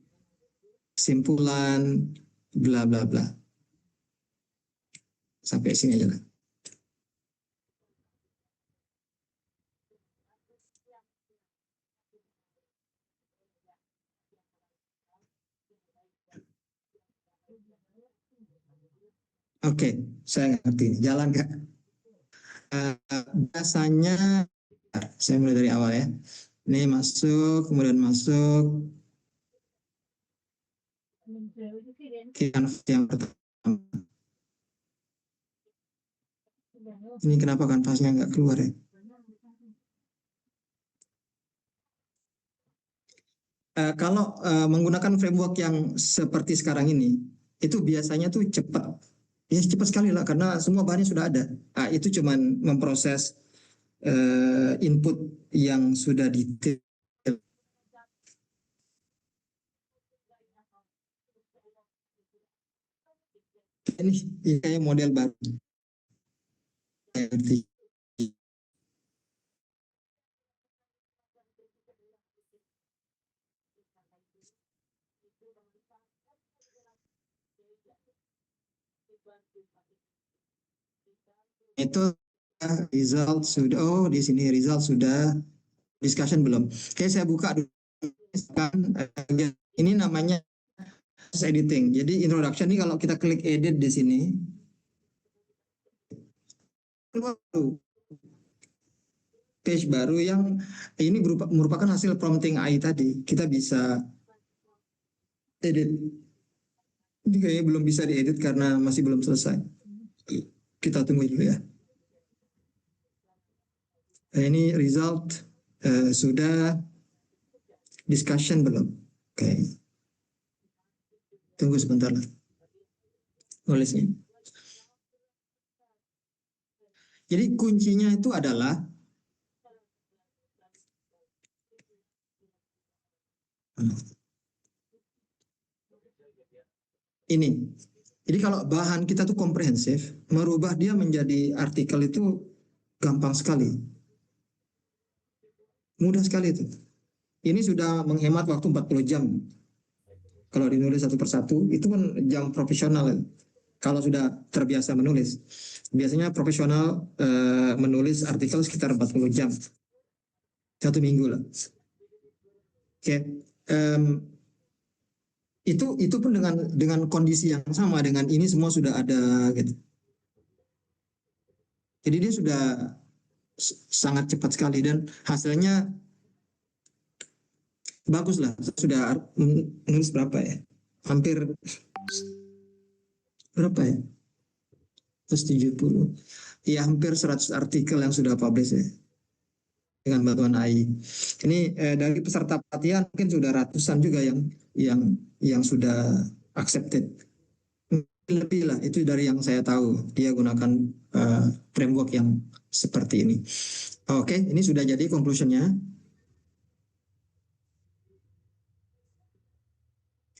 simpulan bla bla bla sampai sini aja lah. Oke, saya ngerti ini. Jalan kak. Biasanya saya mulai dari awal ya. Ini masuk, kemudian masuk ke yang pertama. Ini kenapa kanvasnya nggak keluar ya? Kalau menggunakan framework yang seperti sekarang ini, itu biasanya tuh cepat. Ya cepat sekali lah, karena semua bahannya sudah ada. Itu cuman memproses input yang sudah detail. Ini kayak model baru. Itu result sudah, oh di sini result sudah, discussion belum. Oke, saya buka dulu. Ini namanya editing. Jadi introduction ini kalau kita klik edit di sini, keluar page baru yang ini merupakan hasil prompting AI tadi. Kita bisa edit. Ini kayaknya belum bisa diedit karena masih belum selesai. Kita tunggu dulu ya. Ini result sudah, discussion belum. Oke, tunggu sebentar lah nulisnya. Jadi kuncinya itu adalah ini. Jadi kalau bahan kita tuh komprehensif, merubah dia menjadi artikel itu gampang sekali. Mudah sekali itu. Ini sudah menghemat waktu 40 jam. Kalau dinulis satu persatu, itu kan jam profesional. Kalau sudah terbiasa menulis. Biasanya profesional menulis artikel sekitar 40 jam. 1 minggu lah. Oke. Itu pun dengan kondisi yang sama, dengan ini semua sudah ada gitu. Jadi dia sudah sangat cepat sekali dan hasilnya bagus lah. Sudah menulis berapa ya? Hampir berapa ya? 170. Ya hampir 100 artikel yang sudah publish ya dengan bantuan AI. Ini dari peserta pelatihan mungkin sudah ratusan juga yang yang sudah accepted. Lebih lah, itu dari yang saya tahu dia gunakan framework yang seperti ini. Oke, ini sudah jadi conclusionnya.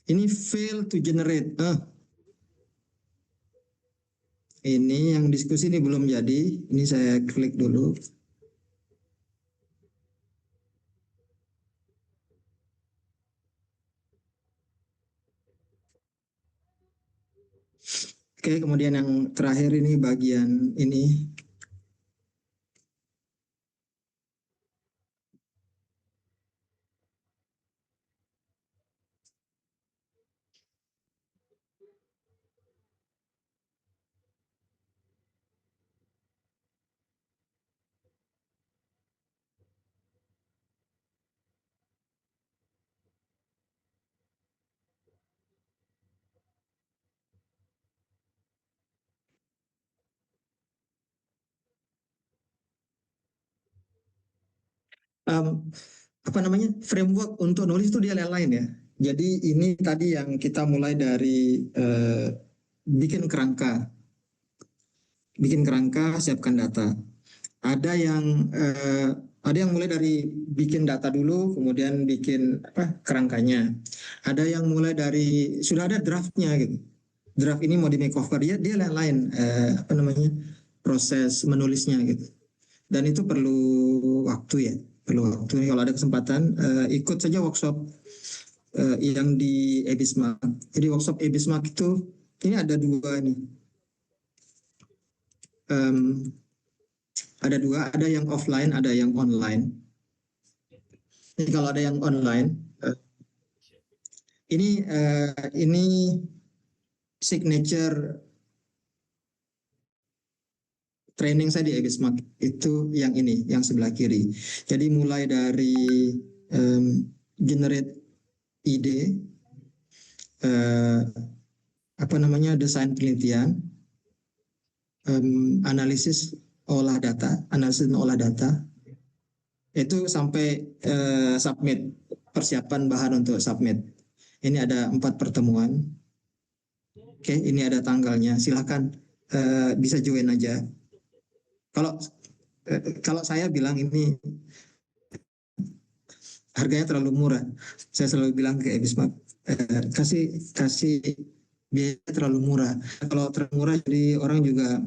Ini fail to generate. Ini yang diskusi ini belum jadi. Ini saya klik dulu. Oke, kemudian yang terakhir ini bagian ini. um, apa namanya, framework untuk nulis itu dia lain-lain ya. Jadi ini tadi yang kita mulai dari bikin kerangka, siapkan data. Ada yang mulai dari bikin data dulu, kemudian bikin kerangkanya. Ada yang mulai dari sudah ada draftnya gitu. Draft ini mau di makeover, dia lain-lain proses menulisnya gitu. Dan itu perlu waktu ya, perlu waktu. Kalau ada kesempatan ikut saja workshop yang di Ebismark. Jadi workshop Ebismark itu ini ada dua nih. Ada dua, ada yang offline, ada yang online. Jadi kalau ada yang online, ini signature training saya di Ebismark itu yang ini, yang sebelah kiri. Jadi mulai dari generate ide, desain penelitian, analisis olah data, itu sampai submit, persiapan bahan untuk submit. Ini ada 4 pertemuan. Oke, ini ada tanggalnya. Silakan bisa join aja. Kalau saya bilang ini harganya terlalu murah, saya selalu bilang ke Ebismark, kasih biaya terlalu murah. Kalau terlalu murah jadi orang juga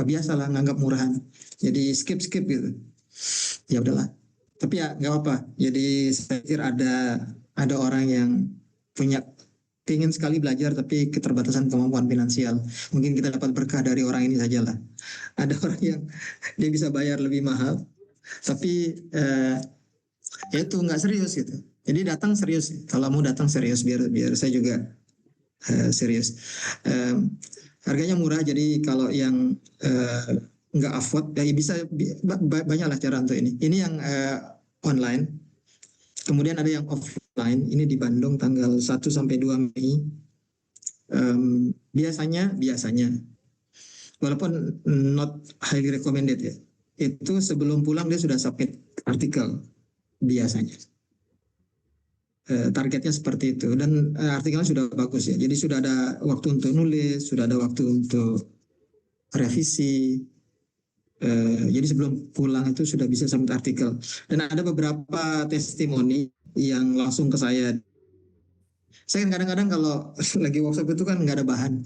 biasalah nganggap murahan, jadi skip gitu. Ya udahlah, tapi ya nggak apa. Jadi saya pikir ada orang yang ingin sekali belajar tapi keterbatasan kemampuan finansial. Mungkin kita dapat berkah dari orang ini sajalah. Ada orang yang dia bisa bayar lebih mahal, tapi ya itu nggak serius gitu. Jadi datang serius. Kalau mau datang serius, biar saya juga serius. Harganya murah, jadi kalau yang nggak afford, ya bisa banyaklah cara untuk ini. Ini yang online. Kemudian ada yang offline. Ini di Bandung tanggal 1 sampai 2 Mei. Biasanya, walaupun not highly recommended ya, itu sebelum pulang dia sudah submit artikel biasanya. Targetnya seperti itu, dan artikelnya sudah bagus ya. Jadi sudah ada waktu untuk nulis, sudah ada waktu untuk revisi. Jadi sebelum pulang itu sudah bisa submit artikel. Dan ada beberapa testimoni yang langsung ke saya. Saya kadang-kadang kalau lagi workshop itu kan nggak ada bahan.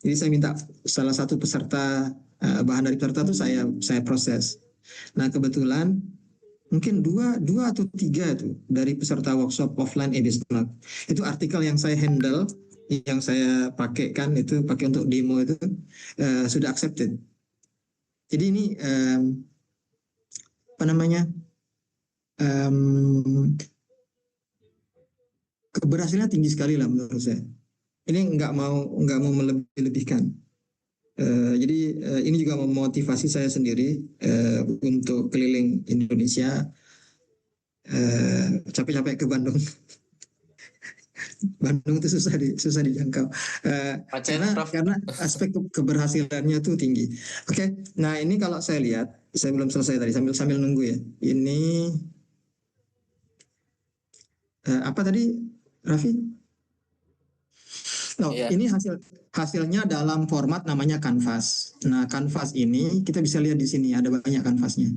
Jadi saya minta salah satu peserta, bahan dari peserta itu saya proses. Nah kebetulan mungkin dua atau 3 itu dari peserta workshop offline Ebismark. Itu artikel yang saya handle, yang saya pakaikan itu pakai untuk demo itu sudah accepted. Jadi ini keberhasilan tinggi sekali lah menurut saya. Ini nggak mau melebih-lebihkan. Jadi ini juga memotivasi saya sendiri untuk keliling Indonesia, capek-capek ke Bandung. Bandung itu susah dijangkau karena aspek keberhasilannya itu tinggi. Oke, nah ini kalau saya lihat, saya belum selesai tadi sambil nunggu ya. Ini apa tadi, Raffi? Ini hasilnya dalam format namanya kanvas. Nah, kanvas ini kita bisa lihat di sini ada banyak kanvasnya.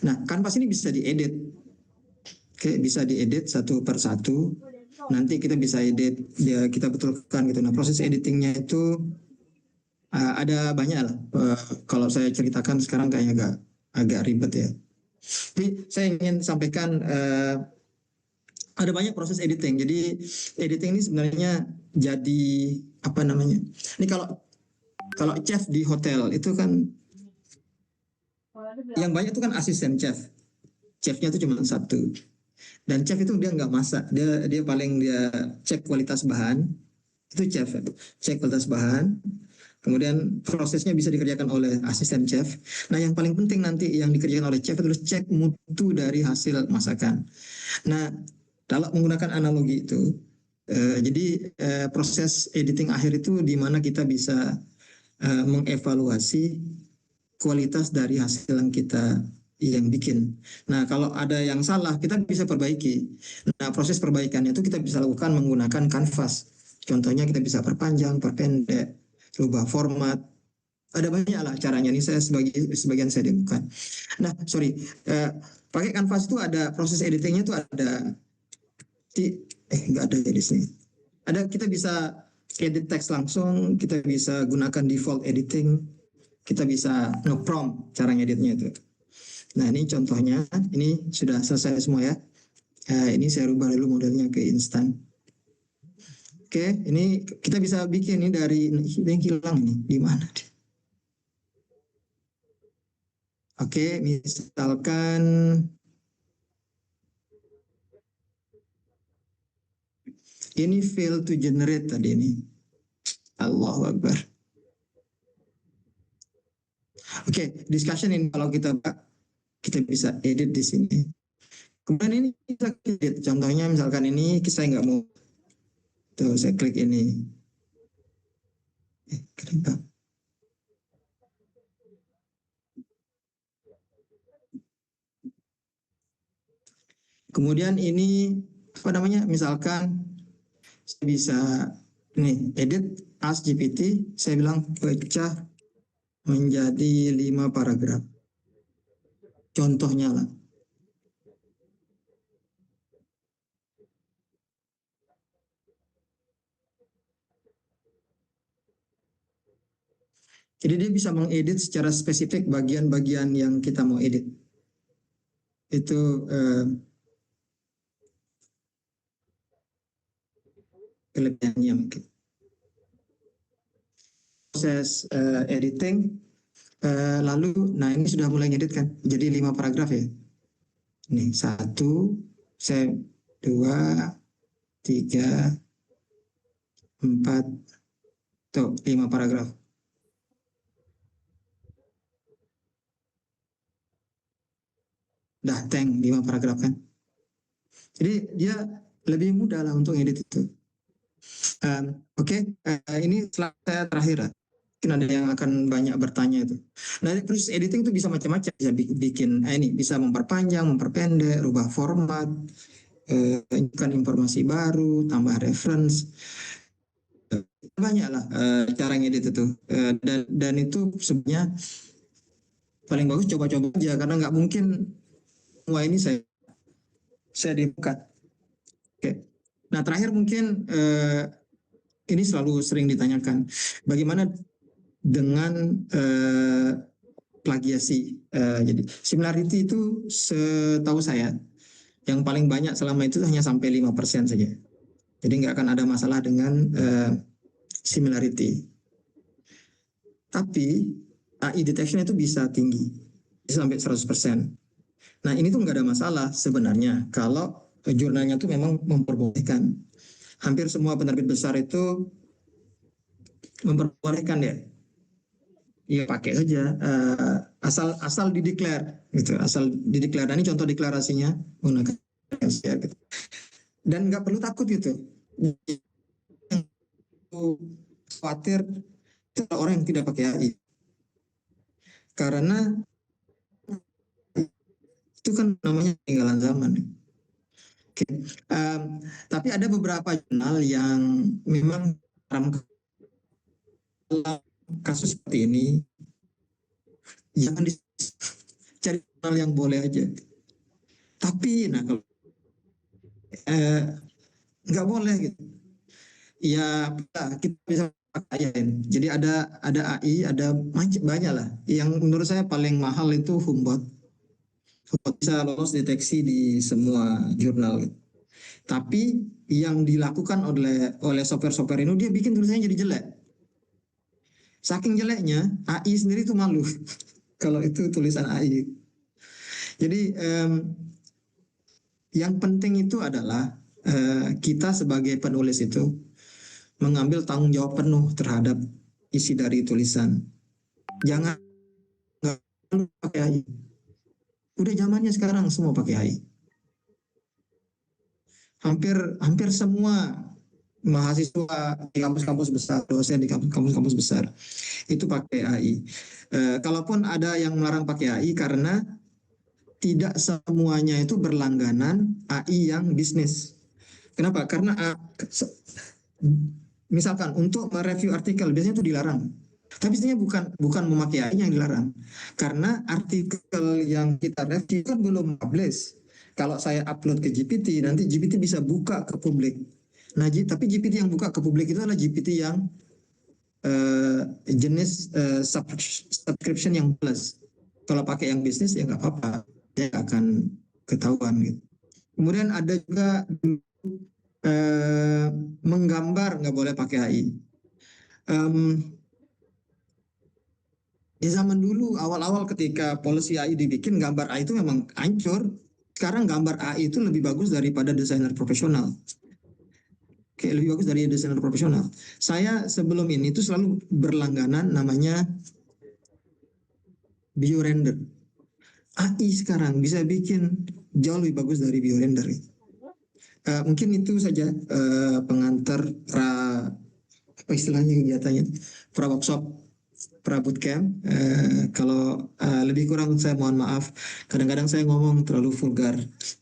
Nah, kanvas ini bisa diedit. Oke, bisa diedit satu per satu. Nanti kita bisa edit, kita betulkan gitu. Nah, proses editingnya itu ada banyak lah. Kalau saya ceritakan sekarang kayaknya agak ribet ya. Tapi saya ingin sampaikan ada banyak proses editing. Jadi editing ini sebenarnya jadi ini kalau chef di hotel itu kan yang banyak itu kan asisten chef. Chefnya itu cuma satu. Dan chef itu dia nggak masak. Dia paling cek kualitas bahan. Itu chef. Cek kualitas bahan. Kemudian prosesnya bisa dikerjakan oleh asisten chef. Nah, yang paling penting nanti yang dikerjakan oleh chef itu cek mutu dari hasil masakan. Nah, kalau menggunakan analogi itu, jadi proses editing akhir itu di mana kita bisa mengevaluasi kualitas dari hasil yang bikin. Nah, kalau ada yang salah, kita bisa perbaiki. Nah, proses perbaikannya itu kita bisa lakukan menggunakan kanvas. Contohnya kita bisa perpanjang, perpendek, rubah format. Ada banyak lah caranya. Ini saya sebagian saya demokan. Nah, sorry. Pakai kanvas itu ada proses editingnya itu ada nggak ada di sini. Ada, kita bisa edit teks langsung, kita bisa gunakan default editing, kita bisa nge-prompt cara ngeditnya itu. Nah, ini contohnya, ini sudah selesai semua ya. Ini saya rubah dulu modelnya ke instan. Oke, ini kita bisa bikin ini dari yang hilang ini di mana? Oke, misalkan ini fail to generate tadi ini. Allahu Akbar. Oke, discussion ini kalau kita bisa edit di sini. Kemudian ini kita edit. Contohnya misalkan ini saya nggak mau. Tuh, saya klik ini. Kenapa? Kemudian ini apa namanya? Misalkan saya bisa nih edit Ask GPT, saya bilang pecah menjadi 5 paragraf. Contohnya lah. Jadi dia bisa mengedit secara spesifik bagian-bagian yang kita mau edit. Itu kelebihannya mungkin. Proses editing, lalu, nah ini sudah mulai ngedit kan, jadi 5 paragraf ya. Nih 1, 2, 3, 4, tuh 5 paragraf. Dah tank 5 paragraf kan. Jadi dia lebih mudah lah untuk edit itu. Oke, ini slide saya terakhir lah. Mungkin ada yang akan banyak bertanya itu. Nah, terus editing itu bisa macam-macam, bisa bikin ini bisa memperpanjang, memperpendek, rubah format, kan informasi baru, tambah reference, banyak lah cara ngedit itu. Dan itu sebenarnya paling bagus coba-coba aja karena nggak mungkin semua ini saya dibuka. Oke. Nah, terakhir mungkin ini selalu sering ditanyakan, bagaimana dengan plagiasi. Jadi similarity itu setahu saya yang paling banyak selama itu hanya sampai 5% saja. Jadi nggak akan ada masalah dengan similarity. Tapi AI detection itu bisa tinggi, bisa sampai 100%. Nah, ini tuh nggak ada masalah sebenarnya kalau jurnalnya tuh memang memperbolehkan. Hampir semua penerbit besar itu memperbolehkan ya. Iya, pakai saja, asal dideklar gitu, asal dideklar. Nah, ini contoh deklarasinya menggunakan gitu. Dan nggak perlu takut gitu. Khawatir itu orang yang tidak pakai AI, karena itu kan namanya peninggalan zaman. Oke. Tapi ada beberapa jurnal yang memang dalam kasus seperti ini jangan dicari jurnal yang boleh aja. Tapi nah kalau nggak boleh gitu. Ya kita bisa pakaiin. Jadi ada AI, ada banyak lah. Yang menurut saya paling mahal itu Humboldt. Humboldt bisa lolos deteksi di semua jurnal. Gitu. Tapi yang dilakukan oleh software-software ini dia bikin tulisannya jadi jelek. Saking jeleknya AI sendiri itu malu kalau itu tulisan AI. Jadi yang penting itu adalah kita sebagai penulis itu mengambil tanggung jawab penuh terhadap isi dari tulisan. Jangan pakai AI. Udah zamannya sekarang semua pakai AI. Hampir semua mahasiswa di kampus-kampus besar, dosen di kampus-kampus besar itu pakai AI. Kalaupun ada yang melarang pakai AI karena tidak semuanya itu berlangganan AI yang bisnis. Kenapa? Karena misalkan untuk mereview artikel biasanya itu dilarang. Tapi sebenarnya bukan memakai AI yang dilarang, karena artikel yang kita review kan belum publish. Kalau saya upload ke GPT, nanti GPT bisa buka ke publik. Nah, tapi GPT yang buka ke publik itu adalah GPT yang jenis subscription yang plus. Kalau pakai yang bisnis ya nggak apa-apa, dia akan ketahuan gitu. Kemudian ada juga menggambar nggak boleh pakai AI. Di zaman dulu awal-awal ketika policy AI dibikin, gambar AI itu memang hancur. Sekarang gambar AI itu lebih bagus daripada desainer profesional. Kayak lebih bagus dari desainer profesional. Saya sebelum ini itu selalu berlangganan namanya biorender. AI sekarang bisa bikin jauh lebih bagus dari biorender. Mungkin itu saja pengantar apa istilahnya kegiatannya, pra workshop, pra bootcamp. Kalau lebih kurang saya mohon maaf. Kadang-kadang saya ngomong terlalu vulgar.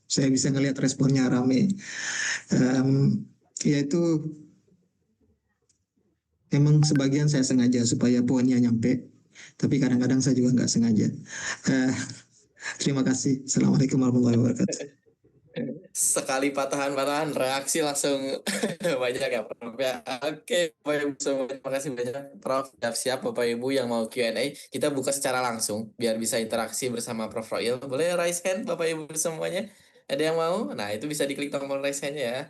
Saya bisa ngelihat responnya rame. Yaitu memang sebagian saya sengaja supaya poinnya nyampe. Tapi kadang-kadang saya juga nggak sengaja. Terima kasih. Assalamualaikum warahmatullahi wabarakatuh. Sekali patahan-patahan reaksi langsung banyak ya Prof ya. Oke Bapak Ibu semua, terima kasih banyak Prof. Siap-siap Bapak Ibu yang mau Q&A, kita buka secara langsung biar bisa interaksi bersama Prof. Roil. Boleh raise hand Bapak Ibu semuanya? Ada yang mau? Nah itu bisa diklik tombol raise hand ya.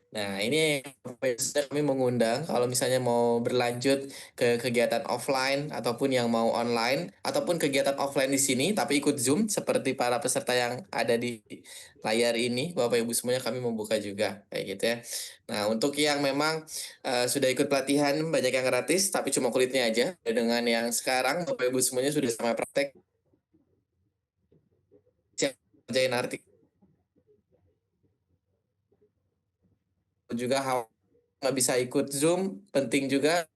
Nah, ini kami mengundang kalau misalnya mau berlanjut ke kegiatan offline ataupun yang mau online ataupun kegiatan offline di sini tapi ikut Zoom seperti para peserta yang ada di layar ini, Bapak Ibu semuanya kami membuka juga kayak gitu ya. Nah, untuk yang memang sudah ikut pelatihan banyak yang gratis tapi cuma kulitnya aja, dengan yang sekarang Bapak Ibu semuanya sudah sama praktek kerjain artikel juga nggak bisa ikut Zoom, penting juga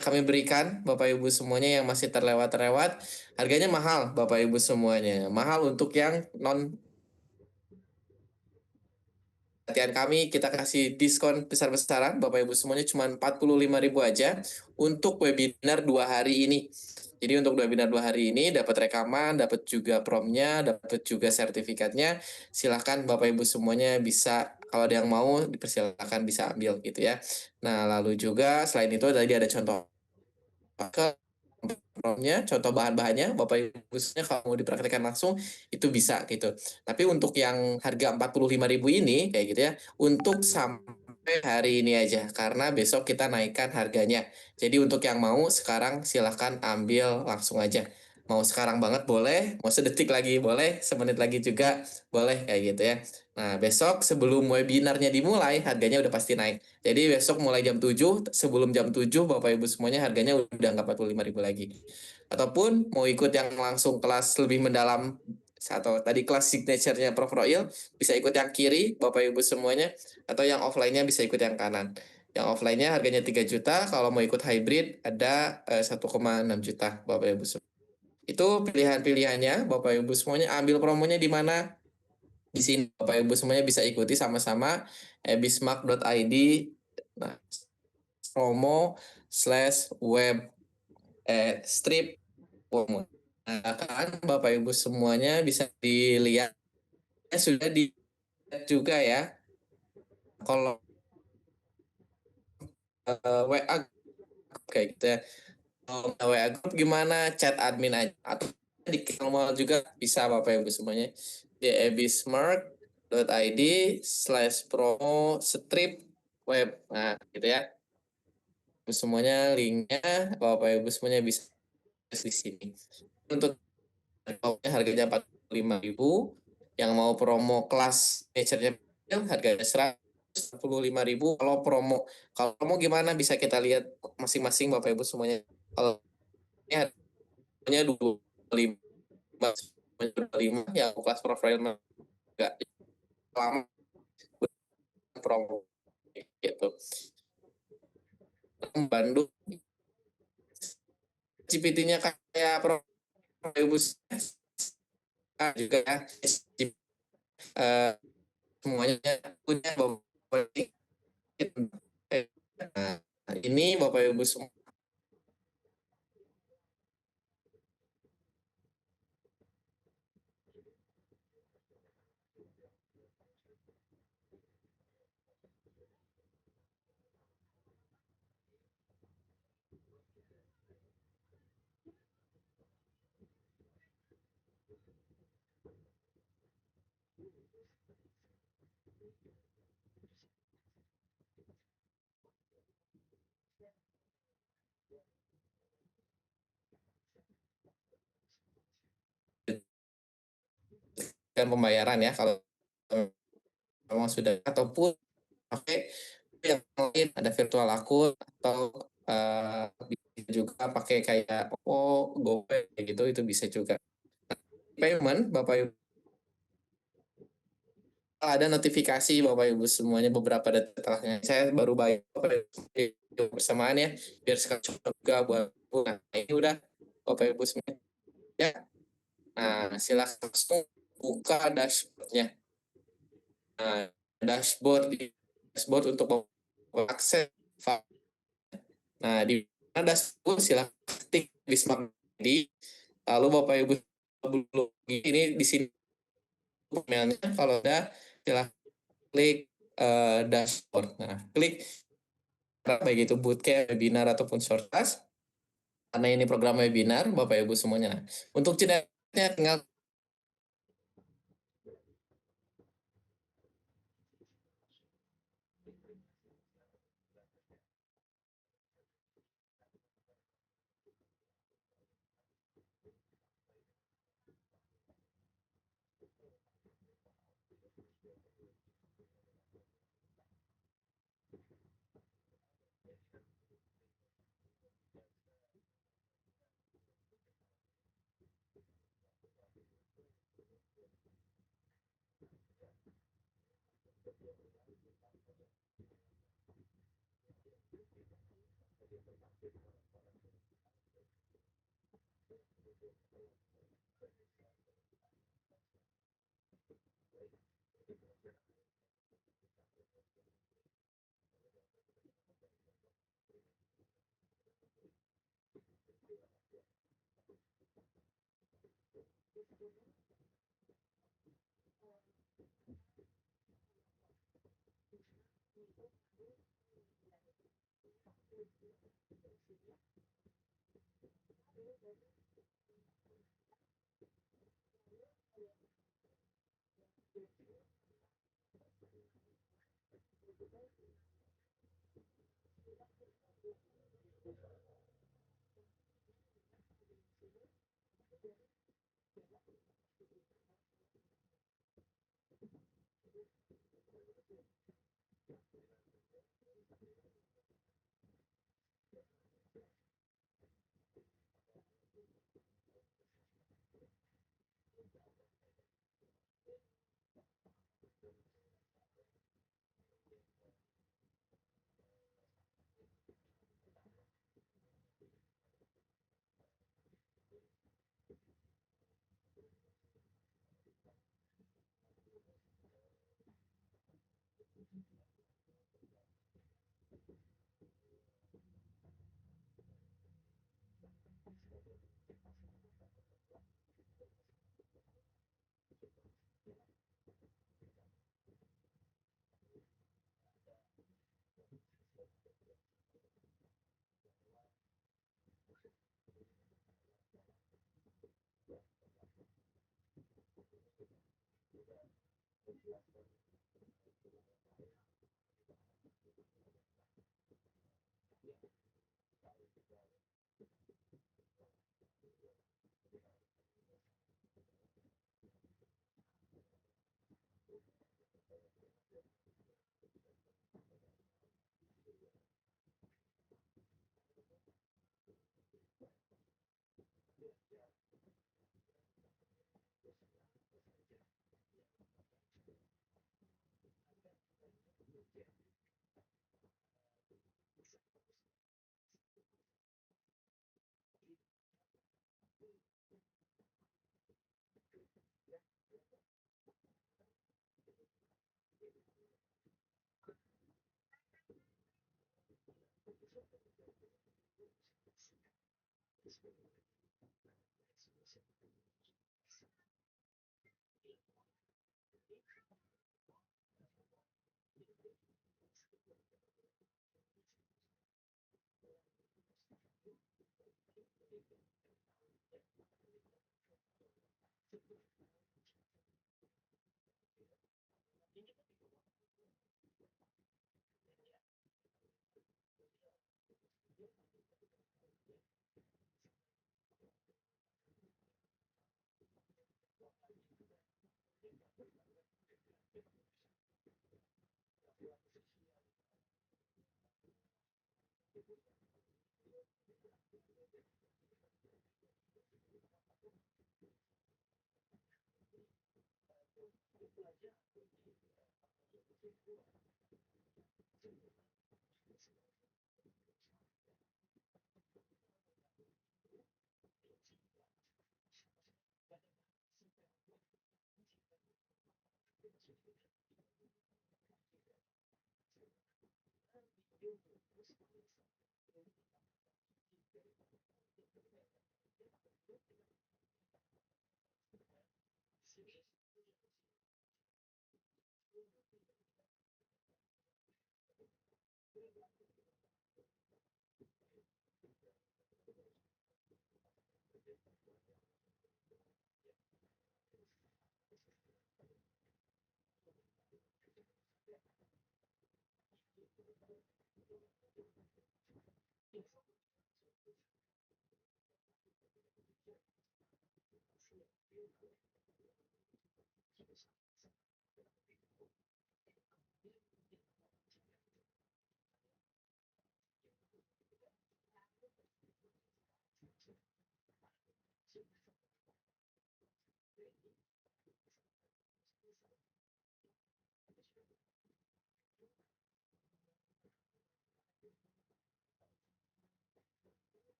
kami berikan Bapak Ibu semuanya yang masih terlewat-lewat. Harganya mahal Bapak Ibu semuanya. Mahal untuk yang non latihan kami, kita kasih diskon besar-besaran Bapak Ibu semuanya cuma 45.000 aja untuk webinar 2 hari ini. Jadi untuk webinar 2 hari ini dapat rekaman, dapat juga promnya, dapat juga sertifikatnya. Silahkan Bapak Ibu semuanya bisa, kalau ada yang mau dipersilakan bisa ambil gitu ya. Nah lalu juga selain itu tadi ada contoh ke contoh bahan-bahannya, Bapak Ibu khususnya kalau mau dipraktekkan langsung itu bisa gitu. Tapi untuk yang harga 45.000 ini kayak gitu ya, untuk sampai hari ini aja karena besok kita naikkan harganya. Jadi untuk yang mau sekarang silahkan ambil langsung aja. Mau sekarang banget boleh, mau sedetik lagi boleh, semenit lagi juga boleh kayak gitu ya. Nah, besok sebelum webinarnya dimulai harganya udah pasti naik. Jadi besok mulai jam 7, sebelum jam 7 Bapak Ibu semuanya harganya udah nggak 45.000 lagi. Ataupun mau ikut yang langsung kelas lebih mendalam atau tadi kelas signature-nya Prof. Roil, bisa ikut yang kiri Bapak Ibu semuanya, atau yang offline-nya bisa ikut yang kanan. Yang offline-nya harganya 3 juta, kalau mau ikut hybrid ada 1,6 juta Bapak Ibu semuanya. Itu pilihan-pilihannya Bapak Ibu semuanya, ambil promonya di mana? Di sini Bapak Ibu semuanya bisa ikuti sama-sama ebismark.id. Nah, promo slash web strip promo. Nah, kan Bapak Ibu semuanya bisa dilihat sudah dilihat juga ya. Kalau WA kayak gitu ya. Kalau WA grup gimana? Chat admin aja atau di normal juga bisa Bapak Ibu semuanya di ebismark.id slash promo strip web. Nah, gitu ya. Semuanya linknya Bapak Ibu semuanya bisa di sini. Untuk harganya 45.000, yang mau promo kelas nature-nya harganya 145.000. Kalau promo gimana bisa kita lihat masing-masing Bapak Ibu semuanya. Kalau ini harganya 25 yang kelas profile enggak lama promo gitu. Bandung, GPT-nya kayak Prof. Ibu juga ya, semuanya punya Bapak ini Bapak Ibu semua dan pembayaran ya kalau memang sudah ataupun pakai yang lain ada virtual akun atau bisa juga pakai kayak GoPay gitu itu bisa juga. Payment Bapak Ibu ada notifikasi Bapak Ibu semuanya beberapa detik setelahnya. Saya baru bayar Bapak Ibu bersamaan ya biar sekali juga buat nah, ini udah Bapak Ibu semuanya ya. Nah, silakan langsung buka dashboardnya. Nah, dashboard untuk akses file. Nah, di mana dashboard silakan ketik Bismarck ID. Lalu Bapak Ibu belum ini di sini emailnya kalau ada silakan klik dashboard. Nah, klik baik itu bootcamp, webinar ataupun short class. Karena ini program webinar, Bapak Ibu semuanya. Untuk jedanya tinggal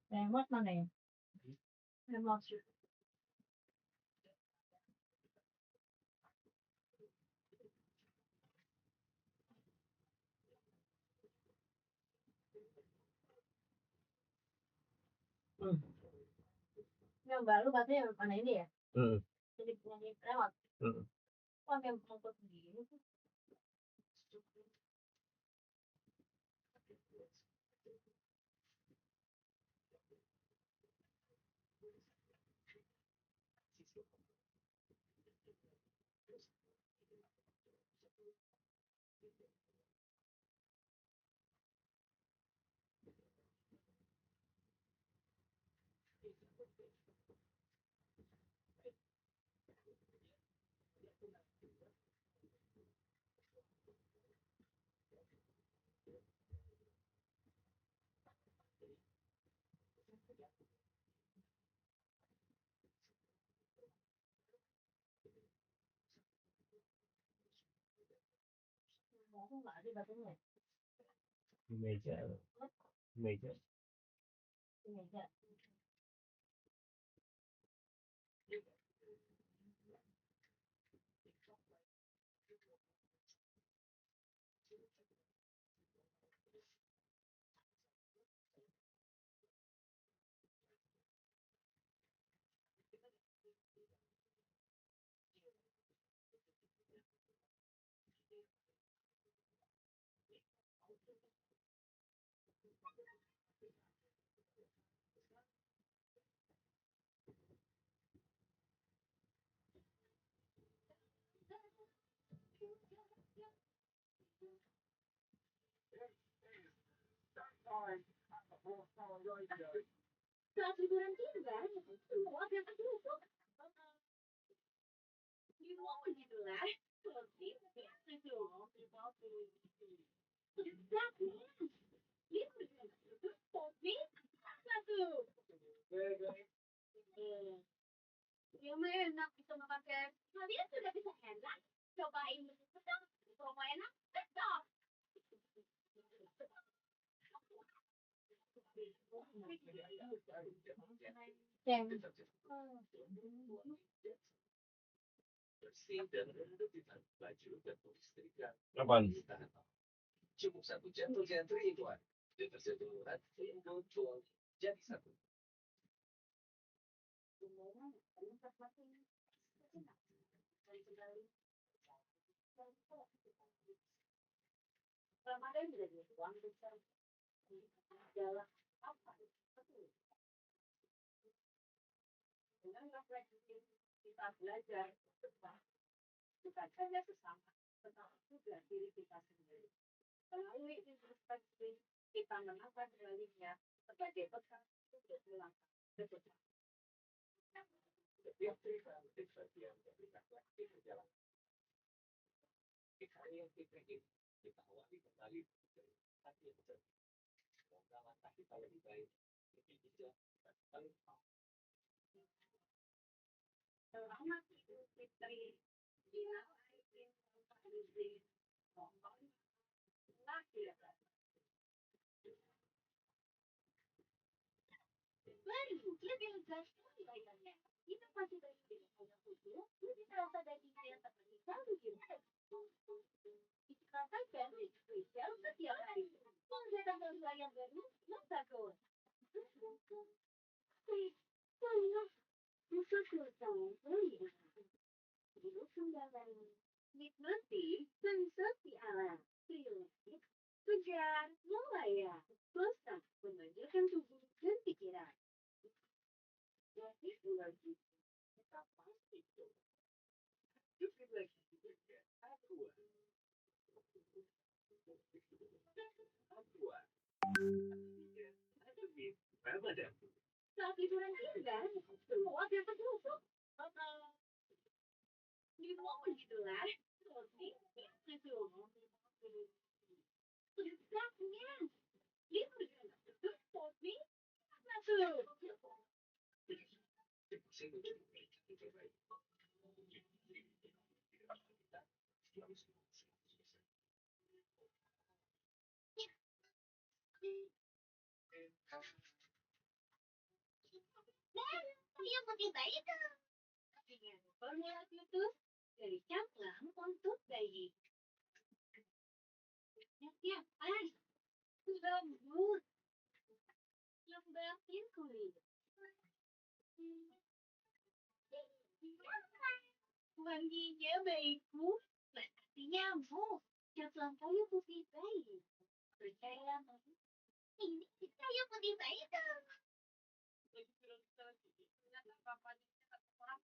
Remote mana ya? Remote. Yang baru katanya mana ini ya? Jadi penyanyi remote. Kok yang ngangkut begini? Di meja. Di meja. Saat liburan tiba, semua dapat duduk. Di ruang begitulah, seperti biasa tuh. Exactly. Libur itu kopi satu. Yang enak bisa memakai. Kalian sudah bisa enak. Cobain menu pedang. Promo enak. Tetap. Bersih dan rapikan baju dan listrika. Apaan? Cukup satu jatuh jantri itu kan. Deterjen jual jadi satu. Ramadan juga jadi uang besar. Adalah apa? Dengan refleksi kita belajar bukan hanya sesama, tetapi juga diri kita sendiri. Melalui introspeksi, kita menangkap baliknya sebagai bekal untuk melangkah ke depan. Setiap cerita menjadi bagian dari refleksi perjalanan. Kita yang kita ingin kita awali kembali dari hati yang jernih. Semoga langkah kita lebih baik, lebih bijak, dan paling tahu. Selamat Idul Fitri. Bila ingin mengisi momen lahir. Baru, lebih lega sekali layarnya. Kita masih dari hanya utuh, lebih terasa dagingnya yang terpisah lebih baik. Dikatakan spesial setiap hari. Mendatangkan layar baru, Masako. Nikmati sensasi alam, relax, segar, melayar, bosan, memanjakan tubuh dan pikiran. Jadi lagi Kita pasti coba. Yuk lagi juga. Aqua. Aqua. Ramadan. saat liburan tiba, semua dapat duduk. Di ruang begitulah, seperti itu. Exactnya. Libur itu kopi satu. Dan yang lebih baik dengan formula Bluetooth dari Caplang untuk bayi. Setiap hari, lembut, lembatin kulit. Wanginya bayiku, pasti nyambung. Caplang kayu putih bayi. Percaya ini bajunya putih itu. Ternyata bapaknya satu orang.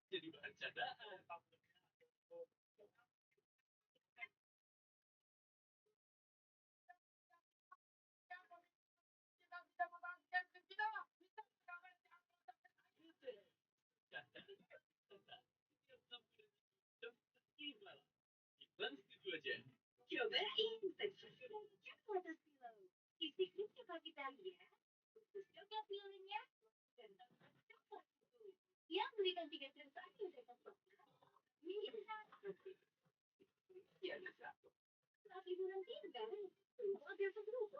Jadi bahan candaan. Iklan setuju aja. Cobain teksturnya coklat Silo. Isi krim coklat Italia, khusus coklat filenya, dan tambahan coklat susu. Yang belikan 3 sensasi dengan coklat. Bisa. Ya bisa. Saat liburan tinggal, ambil sebelum.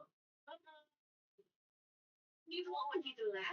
Di rumah gitulah.